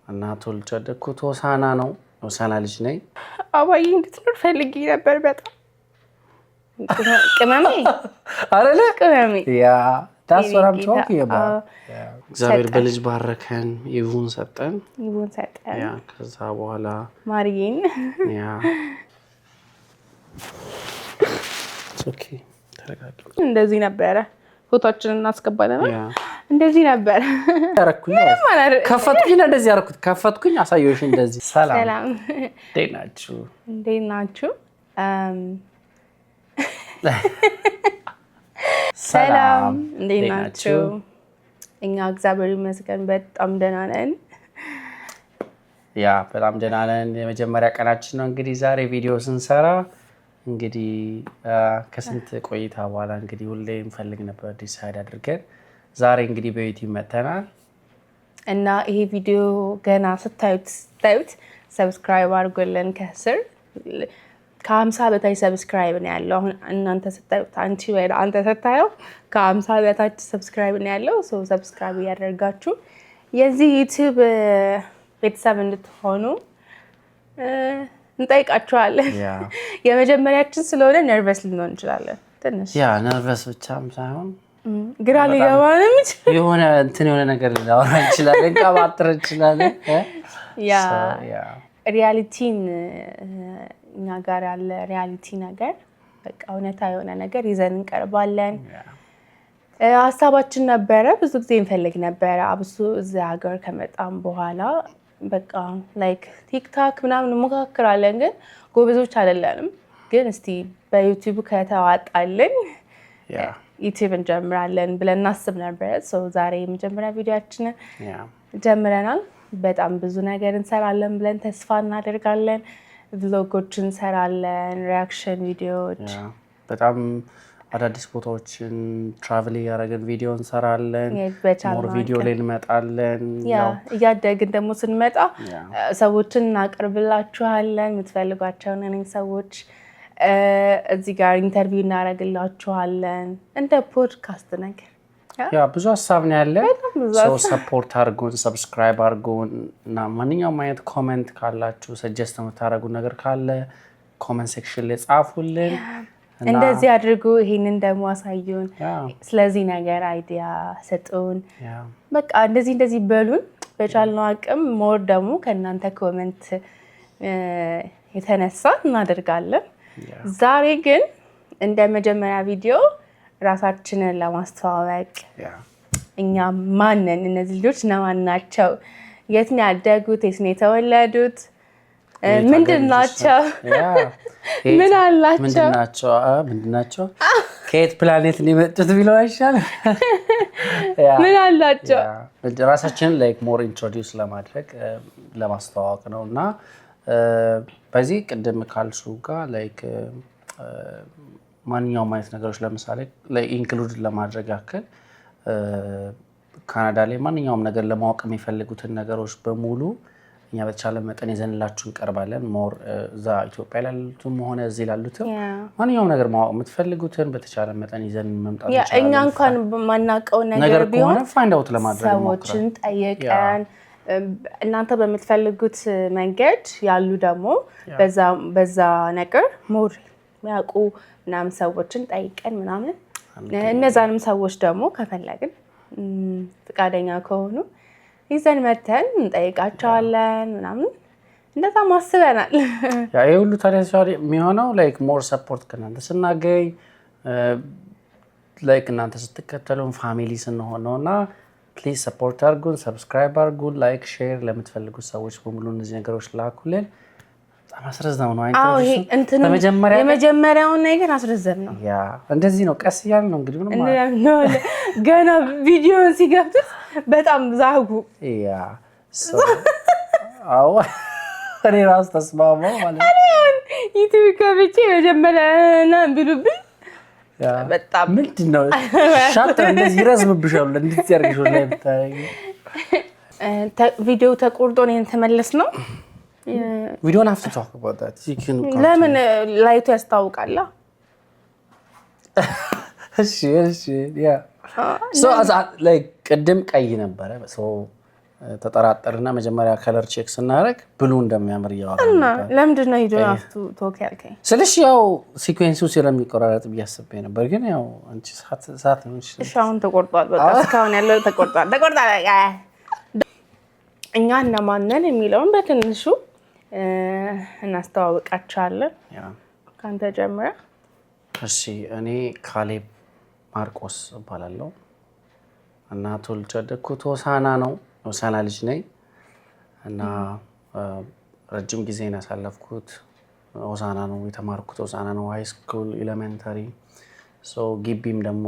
እና ተወልጄ ያደግኩት ሆሳና ነው። ሆሳና ልጅ ነኝ። አባዬ እንድትኖር ፈልጌ ነበር በጣም ቅመሜ አይደለ ቅመሜ ያ that's what I'm talking about እግዚአብሔር በልጅ ባረከን ይሁን ሰጠን ያ ከዛ በኋላ ማርዬን ያ okay ተረጋጋ እንደዚህ ነበር ፎቶአችንን እናስገባለን እንደዚህ ነበር ያረኩኝ ከፈትኩኝ እንደዚህ ያረኩት ከፈትኩኝ አሳየውሽ እንደዚህ ሰላም እንዴት ናችሁ ሰላም እንዴት ናችሁ እኛ እግዚአብሔር ይመስገን በጣም ደህና ነን ያ በጣም ደህና ነን የመጀመሪያ ቀናችን ነው እንግዲህ ዛሬ ቪዲዮ ስንሰራ እንግዲህ ከስንት ቆይታ በኋላ እንግዲህ ሁሌ እንፈልግ ነበር ዲሳይድ አድርገን ዛሬ እንግዲህ በዩቲዩብ መተናል እና ይሄ ቪዲዮ ገና ስታዩት ሰብስክራይብ አድርጉልን ከስር ከ50 በታች ሰብስክራይብ ነው ያለው አሁን እናንተ ስታዩት አንተ ስታየው ከ50 በታች ሰብስክራይብ ነው ያለው ሶ ሰብስክራይብ ያደርጋችሁ የዚህ ዩቲዩብ ቤተሰብ እንድትሆኑ እንጠይቃችኋለን የመጀመሪያችን ስለሆነ ነርቨስ ልንሆን እንችላለን ትንሽ ያ ነርቨስ ብቻም ሳይሆን ግራ ሊገባንም የሆነ ነገር ላወራ እንችላለን ቀባጥር እንችላለን ያ ሪያሊቲን እኛ ጋር ያለ ሪያሊቲ ነገር በቃ እውነታ የሆነ ነገር ይዘን እንቀርባለን ሀሳባችን ነበረ ብዙ ጊዜ እንፈልግ ነበረ አብሶ እዚህ ሀገር ከመጣም በኋላ በቃ ላይክ ቲክታክ ምናምን እንሞካክራለን ግን ጎበዞች አይደለንም ግን እስቲ በዩቲዩብ ከተዋጣልን ዩቲዩብ እንጀምራለን ብለን እናስብ ነበር ሶ ዛሬ የመጀመሪያ ቪዲዮአችንን ጀምረናል በጣም ብዙ ነገር እንሰራለን ብለን ተስፋ እናደርጋለን ቭሎጎች እንሰራለን ሪአክሽን ቪዲዮዎች በጣም አዳዲስ ቦታዎችን ትራቨል ያደረገን ቪዲዮ እንሰራለን ሞር ቪዲዮ ላይ እንመጣለን ያው እያደግን ደግሞ ስንመጣ ሰዎችን እናቀርብላችኋለን የምትፈልጓቸውን ሰዎች እዚህ ጋር ኢንተርቪው እናደርግላችኋለን እንደ ፖድካስት ነገር ያ ብዙ ሀሳብ ነው ያለ ሶ ሰፖርት አድርጉን ሰብስክራይብ አድርጉን እና ማንኛውም አይነት ኮሜንት ካላችሁ ሰጀስት የምታደርጉ ነገር ካለ ኮሜንት ሴክሽን ላይ ጻፉልን እንደዚህ አድርጉ ይሄንን ደግሞ አሳዩን ስለዚህ ነገር አይዲያ ሰጡን በቃ እንደዚህ በሉን በቻልነው አቅም ሞር ደግሞ ከእናንተ ኮሜንት የተነሳ እናደርጋለን ዛሬ ግን እንደ መጀመሪያ ቪዲዮ ራሳችንን ለማስተዋወቅ እኛ ማንን እነዚህ ልጆች እነማን ናቸው የት ነው ያደጉት የት ነው የተወለዱት ምንድናቸው ምን አላቸው ምንድናቸው ከየት ፕላኔት ነው የመጡት ቢለው አይሻል ምን አላቸው ራሳችንን ላይክ ሞር ኢንትሮዲዩስ ለማድረግ ለማስተዋወቅ ነውና በዚህ ቅድም ካልሱ ጋር ላይክ ማንኛውም አይነት ነገሮች ለምሳሌ ኢንክሉድ ለማድረግ ያክል ካናዳ ላይ ማንኛውም ነገር ለማወቅ የሚፈልጉትን ነገሮች በሙሉ እኛ በተቻለ መጠን ይዘንላችሁ እንቀርባለን ሞር እዛ ኢትዮጵያ ላሉትም ሆነ እዚህ ላሉትም ማንኛውም ነገር ማወቅ የምትፈልጉትን በተቻለ መጠን ይዘን መምጣት እንችላለን እኛ እንኳን ማናውቀው ነገር ቢሆን ፋይንድ አውት ለማድረግ ሰዎችን ጠይቀን እናንተ በምትፈልጉት መንገድ ያሉ ደግሞ በዛ ነገር ሞር ያውቁ ምናምን ሰዎችን ጠይቀን ምናምን እነዛንም ሰዎች ደግሞ ከፈለግን ፍቃደኛ ከሆኑ ይዘን መተን እንጠይቃቸዋለን ምናምን እንደዛ ማስበናል ያ ይሁሉ ታዲያ የሚሆነው ላይክ ሞር ሰፖርት ከናንተ ስናገኝ ላይክ እናንተ ስትከተሉን ፋሚሊ ስንሆን ነውና ፕሊዝ ሰፖርት አድርጉን ሰብስክራይብ አድርጉን ላይክ ሼር ለምትፈልጉት ሰዎች በሙሉ እነዚህ ነገሮች ላኩልን አስረዘም ነው የመጀመሪያውን ነገር አስረዘም ነው ያ እንደዚህ ነው ቀስ እያልን ነው እንግዲህ ምንም ገና ቪዲዮ ሲገብት በጣም ዛጉ ያ አዎ እኔ ራስ ተስማማው ማለት ዩቲዩብ ከብቼ መጀመሪያና ብሉብኝ በጣም ምንድነው ሻፕተር እንደዚህ ይረዝምብሻል እንዴት ያርግሽ ላይ ብታይ ቪዲዮ ተቆርጦ ነው ተመለስ ነው we don't have to talk about that you can ለምን ላይቱ ያስታውቃል እሺ ያ so as like ቅድም ቀይ ነበረ so ተጠራጠርና መጀመሪያ ከለር ቼክ ስናደርግ ብሉ እንደሚያምር እያወራን ነበር። ለምንድን ነው ሂዶ አፍቱ ቶክ ያልከኝ? ስልሽ ያው ሲኩዌንሱ ስለሚቆራረጥ ብያስቤ ነበር፣ ግን ያው አንቺ ሰዓት ነው። እሺ አሁን ተቆርጧል። በቃ እስካሁን ያለው ተቆርጧል። እኛ እነማንን የሚለውን በትንሹ እናስተዋውቃቸዋለን። ከአንተ ጀምረ። እሺ እኔ ካሌብ ማርቆስ እባላለሁ እና ተወልጄ ያደግኩት ሆሳና ነው። ሆሳና ልጅ ነኝ እና ረጅም ጊዜ ነው ያሳለፍኩት ሆሳና ነው። የተማርኩት ሆሳና ነው፣ ሃይ ስኩል፣ ኤሌመንታሪ። ግቢም ደግሞ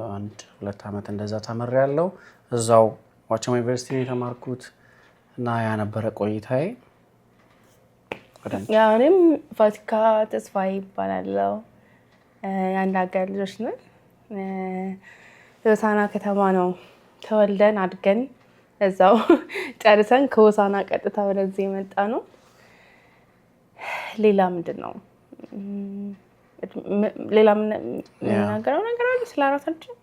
1-2 ዓመት እንደዛ ተምሬያለሁ። እዛው ዋቸሞ ዩኒቨርሲቲ ነው የተማርኩት እና ያ ነበረ ቆይታዬ። ያው እኔም ፋሲካ ተስፋዬ ይባላለሁ። የአንድ ሀገር ልጆች ነን። ሆሳና ከተማ ነው ተወልደን አድገን እዛው ጨርሰን ከሆሳና ቀጥታ ወደዚህ የመጣ ነው። ሌላ ምንድን ነው ሌላ የምናገረው ነገር አለ ስለ ራሳችን?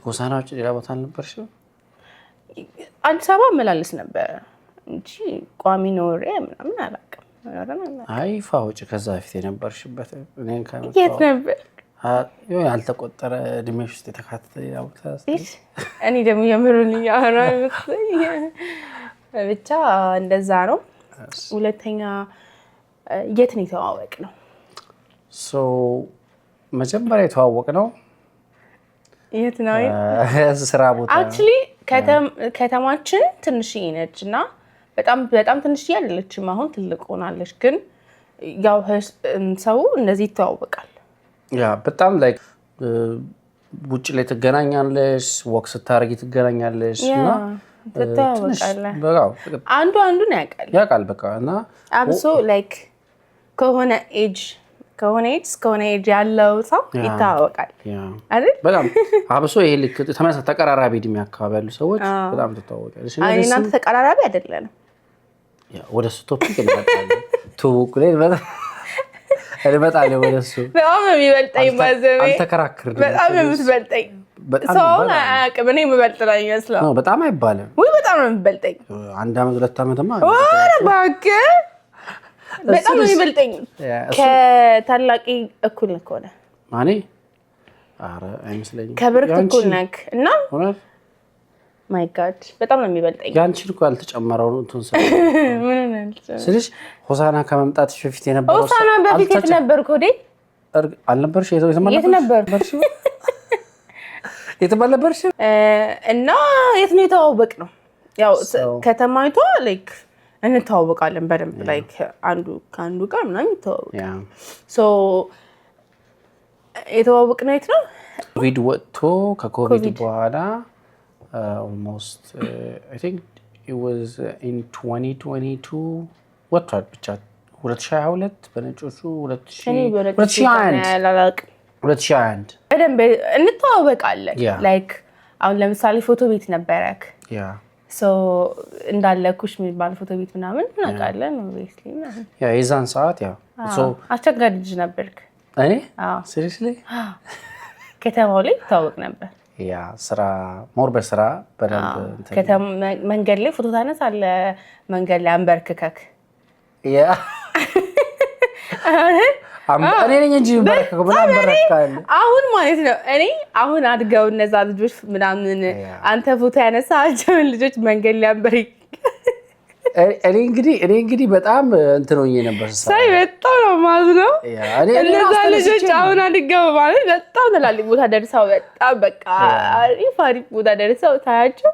ሆሳና ውጭ ሌላ ቦታ አልነበርሽም? አዲስ አበባ መላለስ ነበረ እንጂ ቋሚ ኖሬ ምናምን አላውቅም። አይ ፋውጭ ከዛ በፊት የነበርሽበት የት ነበር? ያልተቆጠረ እድሜሽ ውስጥ የተካተተ ሌላ ቦታ? እኔ ደግሞ የምሩን እያወራ ብቻ እንደዛ ነው። ሁለተኛ የት ነው የተዋወቅ ነው? መጀመሪያ የተዋወቅ ነው የት ነው? ስራ ቦታ። አክቹሊ ከተማችን ትንሽዬ ነች እና በጣም ትንሽዬ አይደለችም። አሁን ትልቅ ሆናለች፣ ግን ያው ሰው እንደዚህ ይተዋወቃል። ያ በጣም ላይክ ውጭ ላይ ትገናኛለሽ፣ ወክ ስታረጊ ትገናኛለሽ እና ትተዋወቃለህ። አንዱ አንዱን ያውቃል በቃ እና አብሶ ላይክ ከሆነ ኤጅ እስከሆነ ኤጅ ያለው ሰው ይተዋወቃል አይደል? በጣም አብሶ ይሄ ልክ ተመሳሳይ ተቀራራቢ እድሜ አካባቢ ያሉ ሰዎች በጣም ትተዋወቃለሽ። እናንተ ተቀራራቢ አይደለንም። ወደ እሱ ቶፒክ እንመጣለን። ትውውቁ ላይ እንመጣለን። ወደ እሱ በጣም የሚበልጠኝ ባዘቤ አልተከራከርንም። በጣም የምትበልጠኝ ሰውን አያውቅም። እኔ የምበልጥ ነው ይመስላል። በጣም አይባልም ወይ? በጣም ነው የምትበልጠኝ። 1 ዓመት 2 ዓመትማ እባክህ በጣም ነው የሚበልጠኝ። ከታላቂ እኩል ነህ ከሆነ ማኔ? ኧረ አይመስለኝም። ከብርክ እኩል ነህ እና ማይ ጋድ በጣም ነው የሚበልጠኝ። ያንቺን እኮ ያልተጨመረው ነው እንትን ስልሽ ሆሳና ከመምጣትሽ በፊት የነበረው ሆሳና በፊት የት ነበርኩ? አልነበርሽ? የት ነበርሽ? የት ነበርሽ? እና የት ነው የተዋወቅ ነው? ያው ከተማይቷ ላይክ እንተዋወቃለን በደንብ ላይክ አንዱ ከአንዱ ጋር ምናምን ይተዋወቃል። የተዋወቅ ነው የት ነው? ኮቪድ ወጥቶ ከኮቪድ በኋላ almost I think it was in 2022 ወጥቷል። ብቻ 2022 በነጮቹ 2021 በደንብ እንተዋወቃለን። ላይክ አሁን ለምሳሌ ፎቶ ቤት ነበረክ እንዳለ ኩሽ የሚባል ፎቶ ቤት ምናምን እናውቃለን። የዛን ሰዓት አስቸጋሪ ልጅ ነበርክ። እኔ ሲሪየስሊ ከተማው ላይ ይታወቅ ነበር። ስራ ሞር በስራ በደንብ መንገድ ላይ ፎቶ ታነሳለህ። መንገድ ላይ አንበርክከክ እኔ ነኝ እንጂ አሁን ማለት ነው። እኔ አሁን አድገው እነዛ ልጆች ምናምን አንተ ፎቶ ያነሳቸውን ልጆች መንገድ ላይ አንበርክ እኔ እንግዲህ በጣም እንትን ሆኜ ነበር ሳይ በጣም ነው የማዝነው። እነዛ ልጆች አሁን አድገው ማለት በጣም ትላልቅ ቦታ ደርሰው በጣም በቃ አሪፍ ቦታ ደርሰው ታያቸው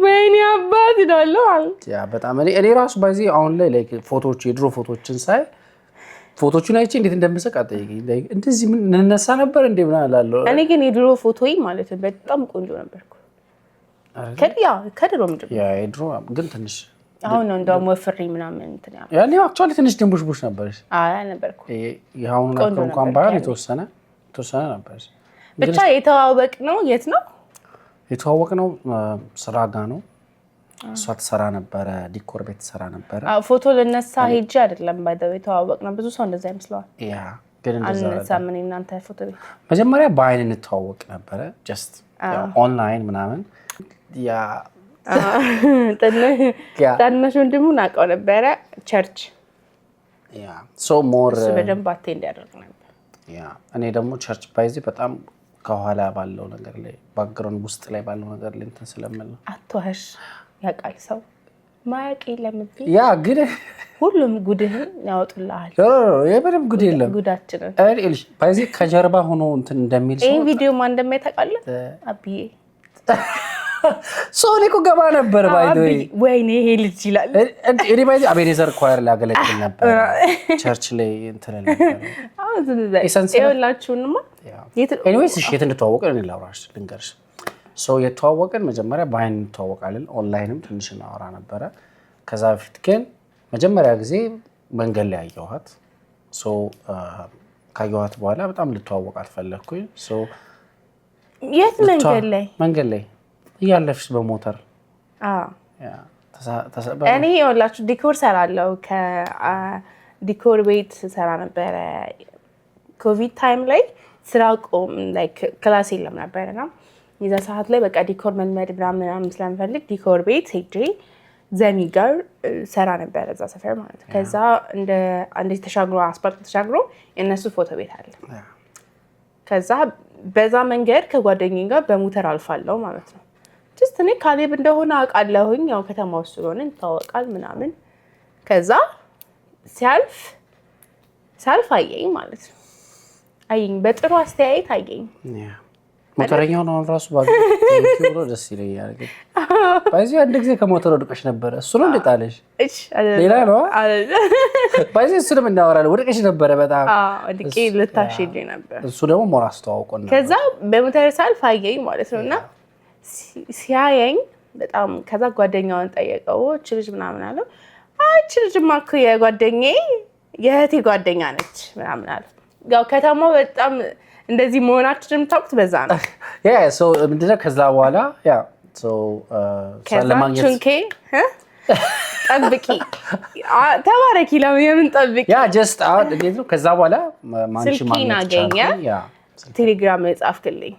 ወይኔ አባት ይላሉ ማለት በጣም እኔ ራሱ በዚህ አሁን ላይ ላይክ ፎቶዎች የድሮ ፎቶዎችን ሳይ ፎቶቹን አይቼ እንዴት እንደምሰቅ አጠይቀኝ። እንደዚህ ምን እንነሳ ነበር እንዴ ምናምን እላለሁ። እኔ ግን የድሮ ፎቶዬ ማለት በጣም ቆንጆ ነበርኩ። ከድሮ ምንድን ነው የድሮ ግን ትንሽ አሁን ነው እንደውም ወፍሬ ምናምን እንትን ያኔ አክቹአሊ ትንሽ ድንቡሽቡሽ ነበርሽ። ነበርኩ። ይሁን እንኳን ባይሆን የተወሰነ ነበርሽ። ብቻ የተዋወቅ ነው የት ነው የተዋወቅ ነው? ስራ ጋር ነው። እሷ ትሰራ ነበረ፣ ዲኮር ቤት ትሰራ ነበረ። ፎቶ ልነሳ ሄጄ አይደለም ባይደው የተዋወቅ ነው። ብዙ ሰው እንደዛ ይመስለዋል። ግን እንደዛ ምን እናንተ ፎቶ ቤት መጀመሪያ በአይን እንተዋወቅ ነበረ ጀስት ኦንላይን ምናምን ታናሽ ወንድሙን አውቀው ነበረ ቸርች ሶ ሞር በደንብ አቴንድ ያደርግ ነበር። እኔ ደግሞ ቸርች ባይዚ በጣም ከኋላ ባለው ነገር ላይ ባክግራውንድ ውስጥ ላይ ባለው ነገር ላይ እንትን ስለምል ነው። አትዋሽ ያውቃል ሰው ማያውቅ የለም እንዴ? ያ ግን ሁሉም ጉድህን ያወጡልሃል። የምንም ጉድ የለም። ጉዳችንን ባይዚ ከጀርባ ሆኖ እንትን እንደሚል ሰው ይሄ ቪዲዮ ማን እንደማይታውቃለህ? አብዬ ሰው እኔ እኮ ገባ ነበር ባይ ወይኔ ይሄ ልጅ ይላል። እኔ ባይዚ አቤኔዘር ኳየር ላይ አገለግል ነበር ቸርች ላይ እንትን ነበር። አዎ ዝም ይላችሁንማ ኤኒዌይስ እሺ የት እንድትዋወቅን እኔ ላውራሽ ልንገርሽ። ሶ የተዋወቅን መጀመሪያ በአይን እንተዋወቃለን፣ ኦንላይንም ትንሽ እናወራ ነበረ። ከዛ በፊት ግን መጀመሪያ ጊዜ መንገድ ላይ አየኋት። ሶ ካየኋት በኋላ በጣም ልተዋወቃት ፈለግኩኝ። ሶ የት መንገድ ላይ እያለፍሽ በሞተር እኔ ይኸውላችሁ ዲኮር ሰራለሁ። ከዲኮር ቤት ሰራ ነበረ። ኮቪድ ታይም ላይ ስራ ቆም ላይክ ክላስ የለም ነበርና የዛ ሰዓት ላይ በቃ ዲኮር መልመድ ምናምን ስለምፈልግ ዲኮር ቤት ሄጄ ዘሚ ጋር ሰራ ነበረ እዛ ሰፈር ማለት ነው። ከዛ አንዴ ተሻግሮ አስፓልት ተሻግሮ የነሱ ፎቶ ቤት አለ። ከዛ በዛ መንገድ ከጓደኛዬ ጋር በሞተር አልፋለሁ ማለት ነው። ጀስት እኔ ካሌብ እንደሆነ አውቃለሁኝ፣ ያው ከተማ ውስጥ ስለሆነ ይታወቃል ምናምን። ከዛ ሲያልፍ አየኝ ማለት ነው። አየኝ በጥሩ አስተያየት አየኝ። ሞተረኛው ነው ራሱ ባንኪ ደስ ይለኛል። ግን ባይዚ አንድ ጊዜ ከሞተር ወድቀሽ ነበረ። እሱ ነው እንደጣለሽ? እሺ ሌላ ነው ባይዚ እሱ ነው እናወራለን። ወድቀሽ ነበረ በጣም ወድቄ ልታሽልኝ ነበር። እሱ ደግሞ ሞራ አስተዋውቆን ነበር። ከዛ በሞተር ሳልፍ አየኝ ማለት ነውና ሲያየኝ በጣም ከዛ ጓደኛውን ጠየቀው እቺ ልጅ ምናምን አለው። እቺ ልጅማ እኮ የጓደኛዬ የእህቴ ጓደኛ ነች ምናምን አለ። ያው ከተማው በጣም እንደዚህ መሆናችን የምታውቁት በዛ ነው። ያ ሶ ምንድነው ከዛ በኋላ ያ ሶ ሰለማንቹንኬ ጠብቂ ተባረኪ ለምን ጠብቂ ያ ጀስት አውት እንዴት ነው ከዛ በኋላ ማንቺ ማግኘት ያ ቴሌግራም ጻፍክልኝ።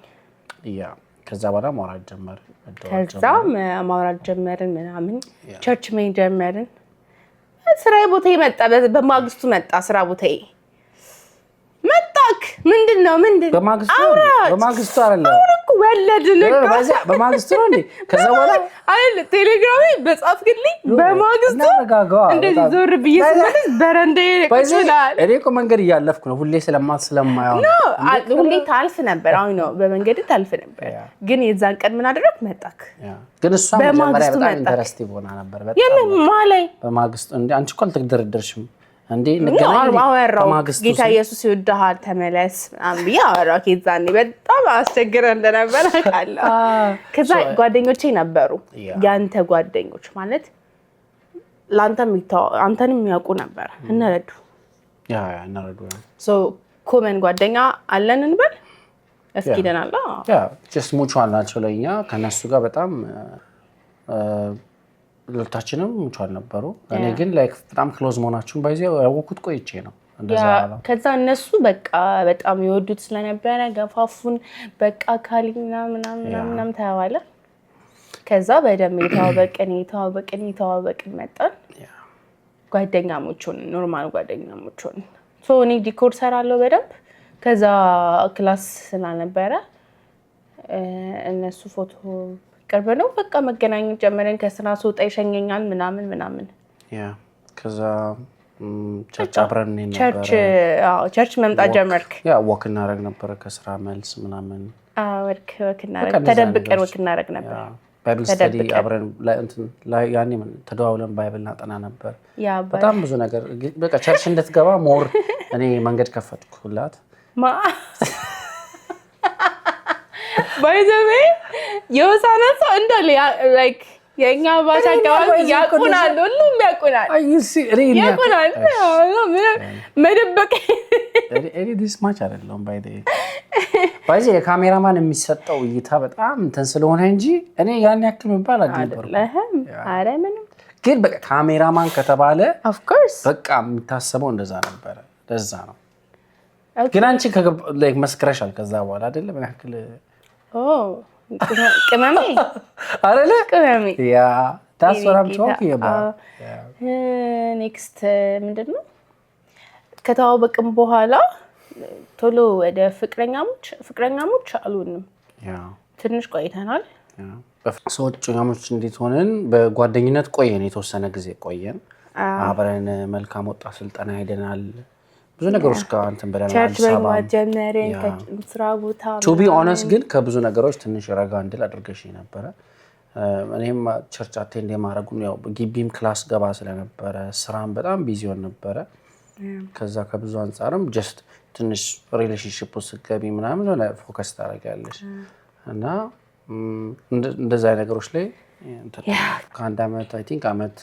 ያ ከዛ በኋላ ማውራት ጀመርን ምናምን ቸርች መሄድ ጀመርን። ስራዬ ቦታዬ መጣ። በማግስቱ መጣ ስራ ቦታዬ መጣክ። ምንድነው በማግስቱ አይደለም ወለድን በማግስቱ ነው እንዴ? ከዛ በኋላ አይደል ቴሌግራም በጻፍክልኝ በማግስቱ እንደዚህ ዞር ብዬ ስመለስ በረንዳዬ ይችላል። እኔ እኮ መንገድ እያለፍኩ ነው ሁሌ ስለማያው ሁሌ ታልፍ ነበር። አሁን ነው በመንገድ ታልፍ ነበር። ግን የዛን ቀን ምን አደረክ መጣክ? ግን እሷ መጀመሪያ በጣም ኢንተረስቲቭ ሆና ነበር። በጣም ማላይ በማግስቱ እንዴ አንቺ እኮ አልተደረደርሽም እንዴ? ጌታ ኢየሱስ ይወድሃል ተመለስ ብዬ አወራሁ። ከዛኔ በጣም አስቸግረ እንደነበር አውቃለሁ። ከዛ ጓደኞቼ ነበሩ ያንተ ጓደኞች ማለት አንተንም የሚያውቁ ነበር። እንረዱ ኮመን ጓደኛ አለን እንበል እስኪ ደናላ ሙቹዋል ናቸው ለእኛ። ከነሱ ጋር በጣም ሁለታችንም ሙቹዋል ነበሩ። እኔ ግን ላይክ በጣም ክሎዝ መሆናችሁን ባይዘው ያወኩት ቆይቼ ነው እንደዛ። ከዛ እነሱ በቃ በጣም ይወዱት ስለነበረ ገፋፉን። በቃ ካሊና ምናምን ተባለ። ከዛ በደም የተዋወቅን መጣን። ጓደኛሞች ሆንን፣ ኖርማል ጓደኛሞች ሆንን። እኔ ዲኮር ሰራለሁ በደንብ። ከዛ ክላስ ስላልነበረ እነሱ ፎቶ ቅርብ ነው በቃ መገናኘት ጀመረን። ከስራ ስወጣ ይሸኘኛል ምናምን ከዛ ቸርች አብረን ነበር። ቸርች መምጣት ጀመርክ? ያ ወክ እናደርግ ነበር ከስራ መልስ ምናምን። ወክ እናደርግ ተደብቀን ወክ እናደርግ ነበር። ባይብል ስተዲ አብረን ላይ ያኔ ተደዋውለን ባይብል እናጠና ነበር። በጣም ብዙ ነገር በቃ ቸርች እንድትገባ ሞር እኔ መንገድ ከፈትኩላት። ባይ ዘ ዌይ የሆሳና ሰው እንዳለ ላይክ የኛ ባታ አካባቢ ያቁናል፣ ሁሉም ያቁናል። ያቁናል መደበቅ እኔ ዲስ ማች አይደለም ባይ የካሜራማን የሚሰጠው እይታ በጣም እንትን ስለሆነ እንጂ እኔ ያን ያክል መባል አይደለም። አረ ምንም ግን በቃ ካሜራማን ከተባለ ኦፍ ኮርስ በቃ የሚታሰበው እንደዛ ነበረ። ለዛ ነው ግን አንቺ ላይክ መስክረሻል ከዛ በኋላ አይደለም ምን ያክል ቅመሜ አይደለ? ቅመሜ that's what I'm talking about. ኔክስት ምንድነው ከተዋወቅን በኋላ ቶሎ ወደ ፍቅረኛሞች አሉንም ትንሽ ቆይተናል። ሰዎችኛሞች እንዴት ሆነን በጓደኝነት ቆየን፣ የተወሰነ ጊዜ ቆየን። አብረን መልካም ወጣት ስልጠና ሄደናል። ብዙ ነገሮች ጋር እንትን ብለናል። ቸርች በማጀመርን ከስራ ቦታ to be honest ግን ከብዙ ነገሮች ትንሽ ረጋ እንድል አድርገሽ ነበር። እኔም ቸርች አቴንድ የማረጉን ያው ግቢም ክላስ ገባ ስለነበረ ስራም በጣም ቢዚ ሆነ ነበር። ከዛ ከብዙ አንፃርም just ትንሽ ሪሌሽንሺፕ ውስጥ ገቢ ምናምን ሆነ ፎከስ ታደርጊያለሽ እና እንደዛ ነገሮች ላይ ከአንድ አመት አይ ቲንክ አመት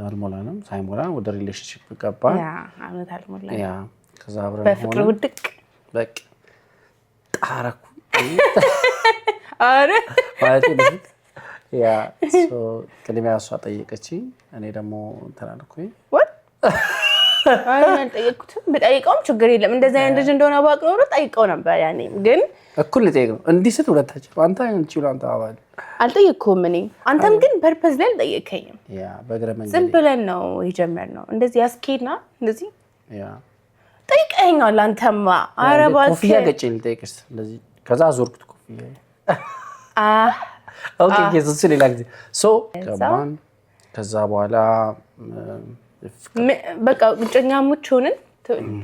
አልሞላንም ሳይሞላ ወደ ሪሌሽንሺፕ ገባን። አመት አልሞላ ከዛ አብረን በፍቅር ውድቅ በቃ ጣረኩ አረ ማለት ነው። ቅድሚያ እሷ ጠየቀችኝ፣ እኔ ደግሞ እንትን አልኩኝ። አልጠየቅኩትም። ብጠይቀውም ችግር የለም እንደዛ አይነት ልጅ እንደሆነ ባውቅ ኖሮ ጠይቀው ነበር። ያኔም ግን እኩል ልጠይቅ ነው እንዲህ ስትል ሁለታችን አንተ አንቺው አንተ አባል አልጠየቅኩም። እኔ አንተም ግን ፐርፐዝ ላይ አልጠየቀኝም። በእግረ መንገድ ዝም ብለን ነው የጀመርነው። እንደዚህ ያስኬድና እንደዚህ ጠይቀኸኛል አንተማ። ኧረ እባክህ ኮፍያ ገጭኝ ልጠይቅሽ እንደዚህ። ከዛ አዞርኩት ኮፍያ። ኦኬ ከዚህ ሌላ ጊዜ ገባን። ከዛ በኋላ በቃ እጮኛሞች ሆነን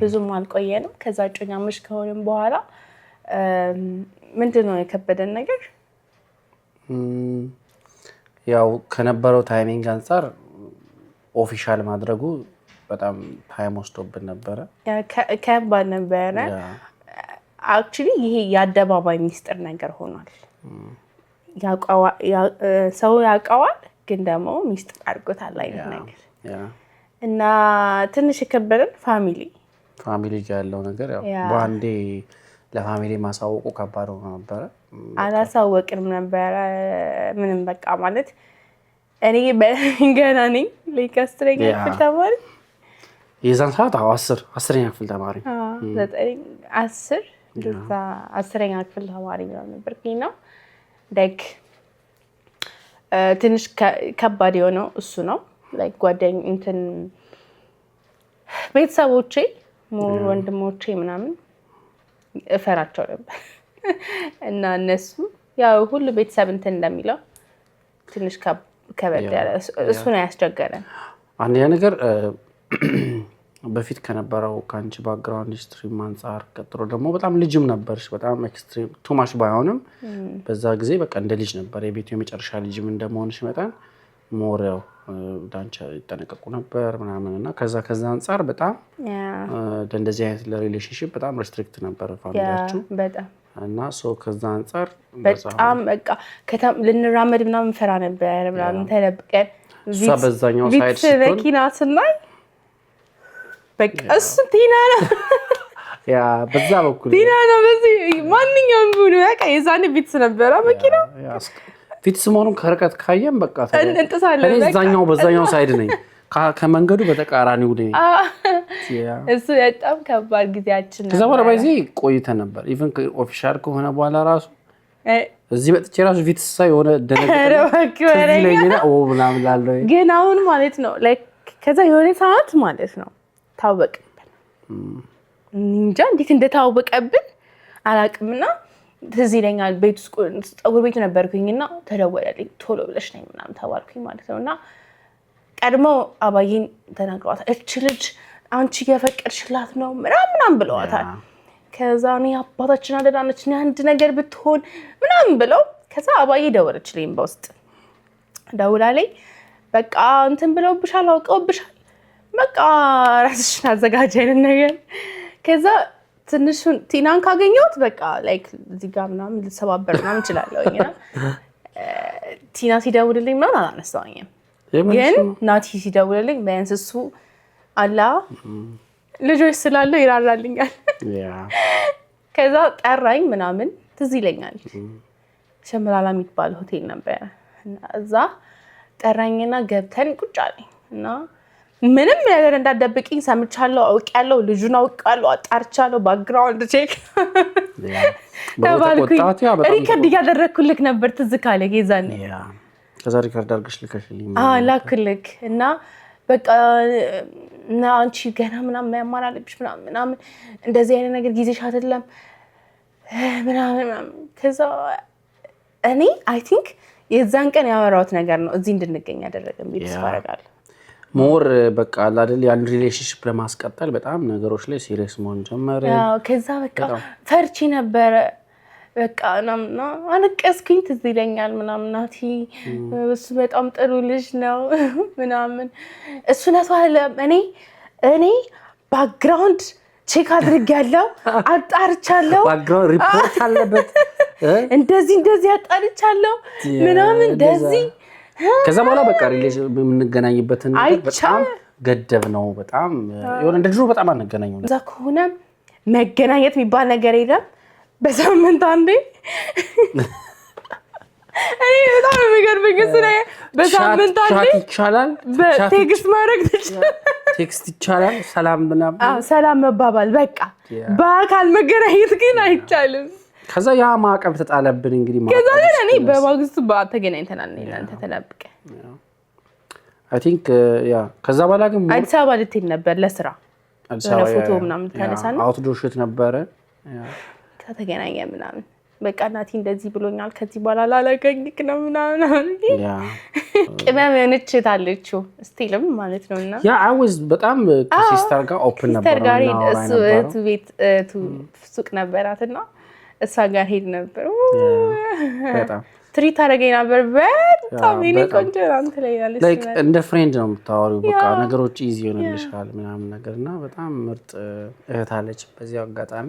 ብዙም አልቆየንም። ከዛ እጮኛሞች ከሆነን በኋላ ምንድነው የከበደን ነገር? ያው ከነበረው ታይሚንግ አንፃር ኦፊሻል ማድረጉ በጣም ታይም ወስዶብን ነበረ። ከባድ ነበረ። አክቹሊ ይሄ የአደባባይ ሚስጥር ነገር ሆኗል። ሰው ያውቀዋል፣ ግን ደግሞ ሚስጥር አድርጎታል አይነት ነገር እና ትንሽ የከበደን ፋሚሊ ያለው ነገር ያው በአንዴ ለፋሚሊ ማሳወቁ ከባድ ሆኖ ነበረ። አላሳወቅንም ነበረ ምንም በቃ ማለት እኔ ገና ነኝ ለካስትረኛ ክፍል ተማሪ የዛን ሰዓት 10ኛ ክፍል ተማሪ 10ኛ ክፍል ተማሪ ነበርኩኝ ነው ላይክ ትንሽ ከባድ የሆነው እሱ ነው። ላይክ ጓደኝ እንትን ቤተሰቦቼ ወንድሞቼ ምናምን እፈራቸው ነበር እና እነሱ ያው ሁሉ ቤተሰብ እንትን እንደሚለው ትንሽ ከበድ ያለ እሱ ነው ያስቸገረን። አንደኛ ነገር በፊት ከነበረው ካንቺ ባክግራውንድ ሂስትሪ አንፃር ቀጥሮ ደግሞ በጣም ልጅም ነበርሽ። በጣም ኤክስትሪም ቱማሽ ባይሆንም በዛ ጊዜ በቃ እንደ ልጅ ነበር። የቤቱ የመጨረሻ ልጅም እንደመሆንሽ መጣን ሞር ያው ዳንቻ ይጠነቀቁ ነበር ምናምንና ከዛ አንፃር በጣም እንደዚህ አይነት ለሪሌሽንሺፕ በጣም ሬስትሪክት ነበር ፋሚሊያችሁ በጣም እና ከዛ አንፃር በጣም በቃ ልንራመድ ምናምን ፈራ ነበር ምናምን ተደብቀን እሷ በዛኛው ሳይድ መኪና ስናይ በቃ እሱ ቲና ነው በዛ በኩል ቲና ነው። በዚህ ማንኛውም ቢሆን በቃ የዛኔ ቢትስ ነበረ መኪና ፊትስ መሆኑን ከርቀት ካየም በቃ እንጥሳለን። በዛኛው ሳይድ ነኝ ከመንገዱ በተቃራኒው ነኝ። እሱ በጣም ከባድ ጊዜያችን ነበር። ከዛ በኋላ በዚህ ቆይተን ነበር። ኢቭን ኦፊሻል ከሆነ በኋላ ራሱ እዚህ መጥቼ ራሱ ፊትስ ሳይ የሆነ ደነገጥኩኝ ምናምን ላለው ግን አሁን ማለት ነው ላይክ ከዛ የሆነ ሰዓት ማለት ነው ታወቅብን። እንጃ እንዴት እንደታወቀብን አላውቅምና ትዝ ይለኛል። ቤት ውስጥ ፀጉር ቤት ነበርኩኝና ተደወለልኝ ቶሎ ብለሽ ነኝ ምናምን ተባልኩኝ ማለት ነውና ቀድሞ አባዬን ተናግረዋታል። እቺ ልጅ አንቺ የፈቀድሽላት ነው ምናምን ብለዋታል። ከዛ እኔ አባታችን አደዳነች አንድ ነገር ብትሆን ምናምን ብለው ከዛ አባዬ ደወለችልኝ በውስጥ ደውላለኝ። በቃ እንትን ብለውብሻል፣ አውቀውብሻል፣ በቃ ራስሽን አዘጋጅ አይነት ነገር። ከዛ ትንሹን ቲናን ካገኘሁት በቃ ላይክ እዚህ ጋር ምናምን ልሰባበር ምናምን እችላለሁኝና ቲና ሲደውልልኝ ምናምን አላነሳሁኝም። ግን ናቲ ሲደውልልኝ ቢያንስ እሱ አላ ልጆች ስላለው ይራራልኛል። ከዛ ጠራኝ ምናምን ትዝ ይለኛል። ሸምራላ የሚባል ሆቴል ነበር እዛ ጠራኝና ገብተን ቁጭ አለኝ እና ምንም ነገር እንዳደብቅኝ ሰምቻለሁ አውቃለሁ ልጁን አውቃለሁ አጣርቻለሁ ባክግራውንድ ቼክ ተባልኩኝ ሪከርድ እያደረኩልክ ነበር ትዝ ካለህ የዛኔ ከዛ ሪከርድ አድርገሽ ልከሽልኝ ላክልክ እና በቃ እና አንቺ ገና ምናምን ያማራልብሽ ምናምን እንደዚህ አይነት ነገር ጊዜሽ አይደለም ምናምን ከዛ እኔ አይ ቲንክ የዛን ቀን ያወራሁት ነገር ነው እዚህ እንድንገኝ ያደረገን ቢልስ ባረጋለሁ ሞር በቃ አይደል ያን ሪሌሽንሺፕ ለማስቀጠል በጣም ነገሮች ላይ ሲሪየስ መሆን ጀመረ ከዛ በቃ ፈርቺ ነበር በቃ እና አንቀስኩኝ ትዝ ይለኛል ምናምን ናቲ እሱ በጣም ጥሩ ልጅ ነው ምናምን እሱ ነሳለ እኔ ባክግራውንድ ቼክ አድርጌያለሁ አጣርቻለሁ ባክግራውንድ ሪፖርት አለበት እንደዚህ አጣርቻለሁ ምናምን እንደዚህ ከዛ በኋላ በቃ ሪሌሽን የምንገናኝበትን በጣም ገደብ ነው በጣም የሆነ እንደ ድሮ በጣም አንገናኝም እዛ ከሆነ መገናኘት የሚባል ነገር የለም በሳምንት አንዴ እኔ በጣም የሚገርመኝ እሱ ላይ በሳምንት አንዴ ይቻላል ቴክስት ማድረግ ትችላለህ ቴክስት ይቻላል ሰላም ምናምን ሰላም መባባል በቃ በአካል መገናኘት ግን አይቻልም ከዛ ያ ማዕቀብ ተጣለብን እንግዲህ ከዛ ግን እኔ በማግስቱ ተገናኝተናል እናንተ ተናብቀ አይ ቲንክ ያ ከዛ በኋላ ግን አዲስ አበባ ልትሄድ ነበር ለስራ የሆነ ፎቶ ምናምን ታነሳና አውትዶር ሹት ነበረ ተገናኘ ምናምን በቃ ናቲ እንደዚህ ብሎኛል ከዚህ በኋላ ላላገኝክ ነው ምናምን ያ ቅመም እንችታለችው ስቲልም ማለት ነውና ያ አይ ዋዝ በጣም ከሲስተር ጋር ኦፕን ነበር እሱ ቤት ሱቅ ነበራትና እሷ ጋር ሄድ ነበር በጣም ትሪት አደረገኝ ነበር በጣም እኔ ቆንጆ አንተ ላይ ያለሽ ላይክ እንደ ፍሬንድ ነው የምታወሪው በቃ ነገሮች ኢዚ ሆነልሻል ምናምን ነገርና በጣም ምርጥ እህት አለች በዚህ አጋጣሚ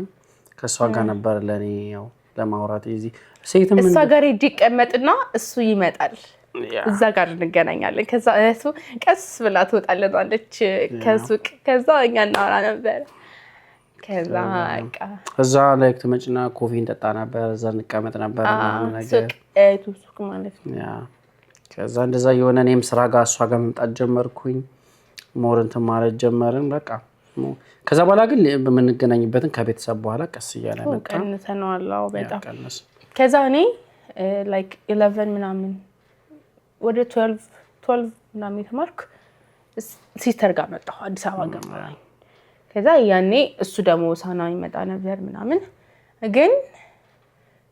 ከሷ ጋር ነበር ለኔ ያው ለማውራት ኢዚ ሴትም እሷ ጋር ይቀመጥና እሱ ይመጣል እዛ ጋር እንገናኛለን ከዛ እሱ ቀስ ብላ ትወጣለች ከሱቅ ከዛ እኛ እናወራ ነበር ከዛ በቃ እዛ ላይክ ተመጭና ኮፊ እንጠጣ ነበር እዛ እንቀመጥ ነበር ምናምን ነገር ሱቅ ማለት ነው ያ ከዛ እንደዛ የሆነ እኔም ስራ ጋር እሷ ጋር መምጣት ጀመርኩኝ ሞር እንትን ማለት ጀመርን በቃ ከዛ በኋላ ግን በመንገናኝበትን ከቤተሰብ በኋላ ቀስ እያለ መጣ ቀንሰናው በጣም ከዛ እኔ ላይክ 11 ምናምን ወደ 12 ምናምን ተማርኩ ሲስተር ጋር መጣሁ አዲስ አበባ ገባኝ ከዛ ያኔ እሱ ደግሞ ሳና ይመጣ ነበር ምናምን ግን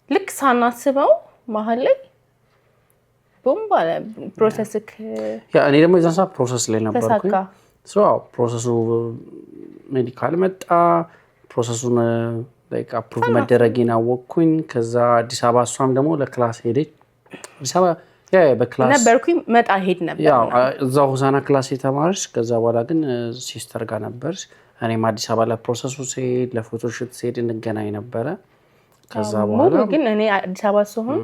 ልክ ሳናስበው መሀል ላይ ቦምባ ፕሮሰስክ ያ እኔ ደግሞ የዛን ሰዓት ፕሮሰስ ላይ ነበርኩኝ ፕሮሰሱ ሜዲካል መጣ ፕሮሰሱን ላይክ አፕሩቭ መደረግን አወቅኩኝ ከዛ አዲስ አበባ እሷም ደግሞ ለክላስ ሄደች አዲስ አበባ ያ በክላስ ነበርኩኝ መጣ ሄድ ነበር ያው እዛው ሆሳና ክላስ የተማረች ከዛ በኋላ ግን ሲስተር ጋር ነበርሽ እኔም አዲስ አበባ ለፕሮሰሱ ሲሄድ ለፎቶሹት ሲሄድ እንገናኝ ነበረ ከዛ በኋላ ግን እኔ አዲስ አበባ ስሆን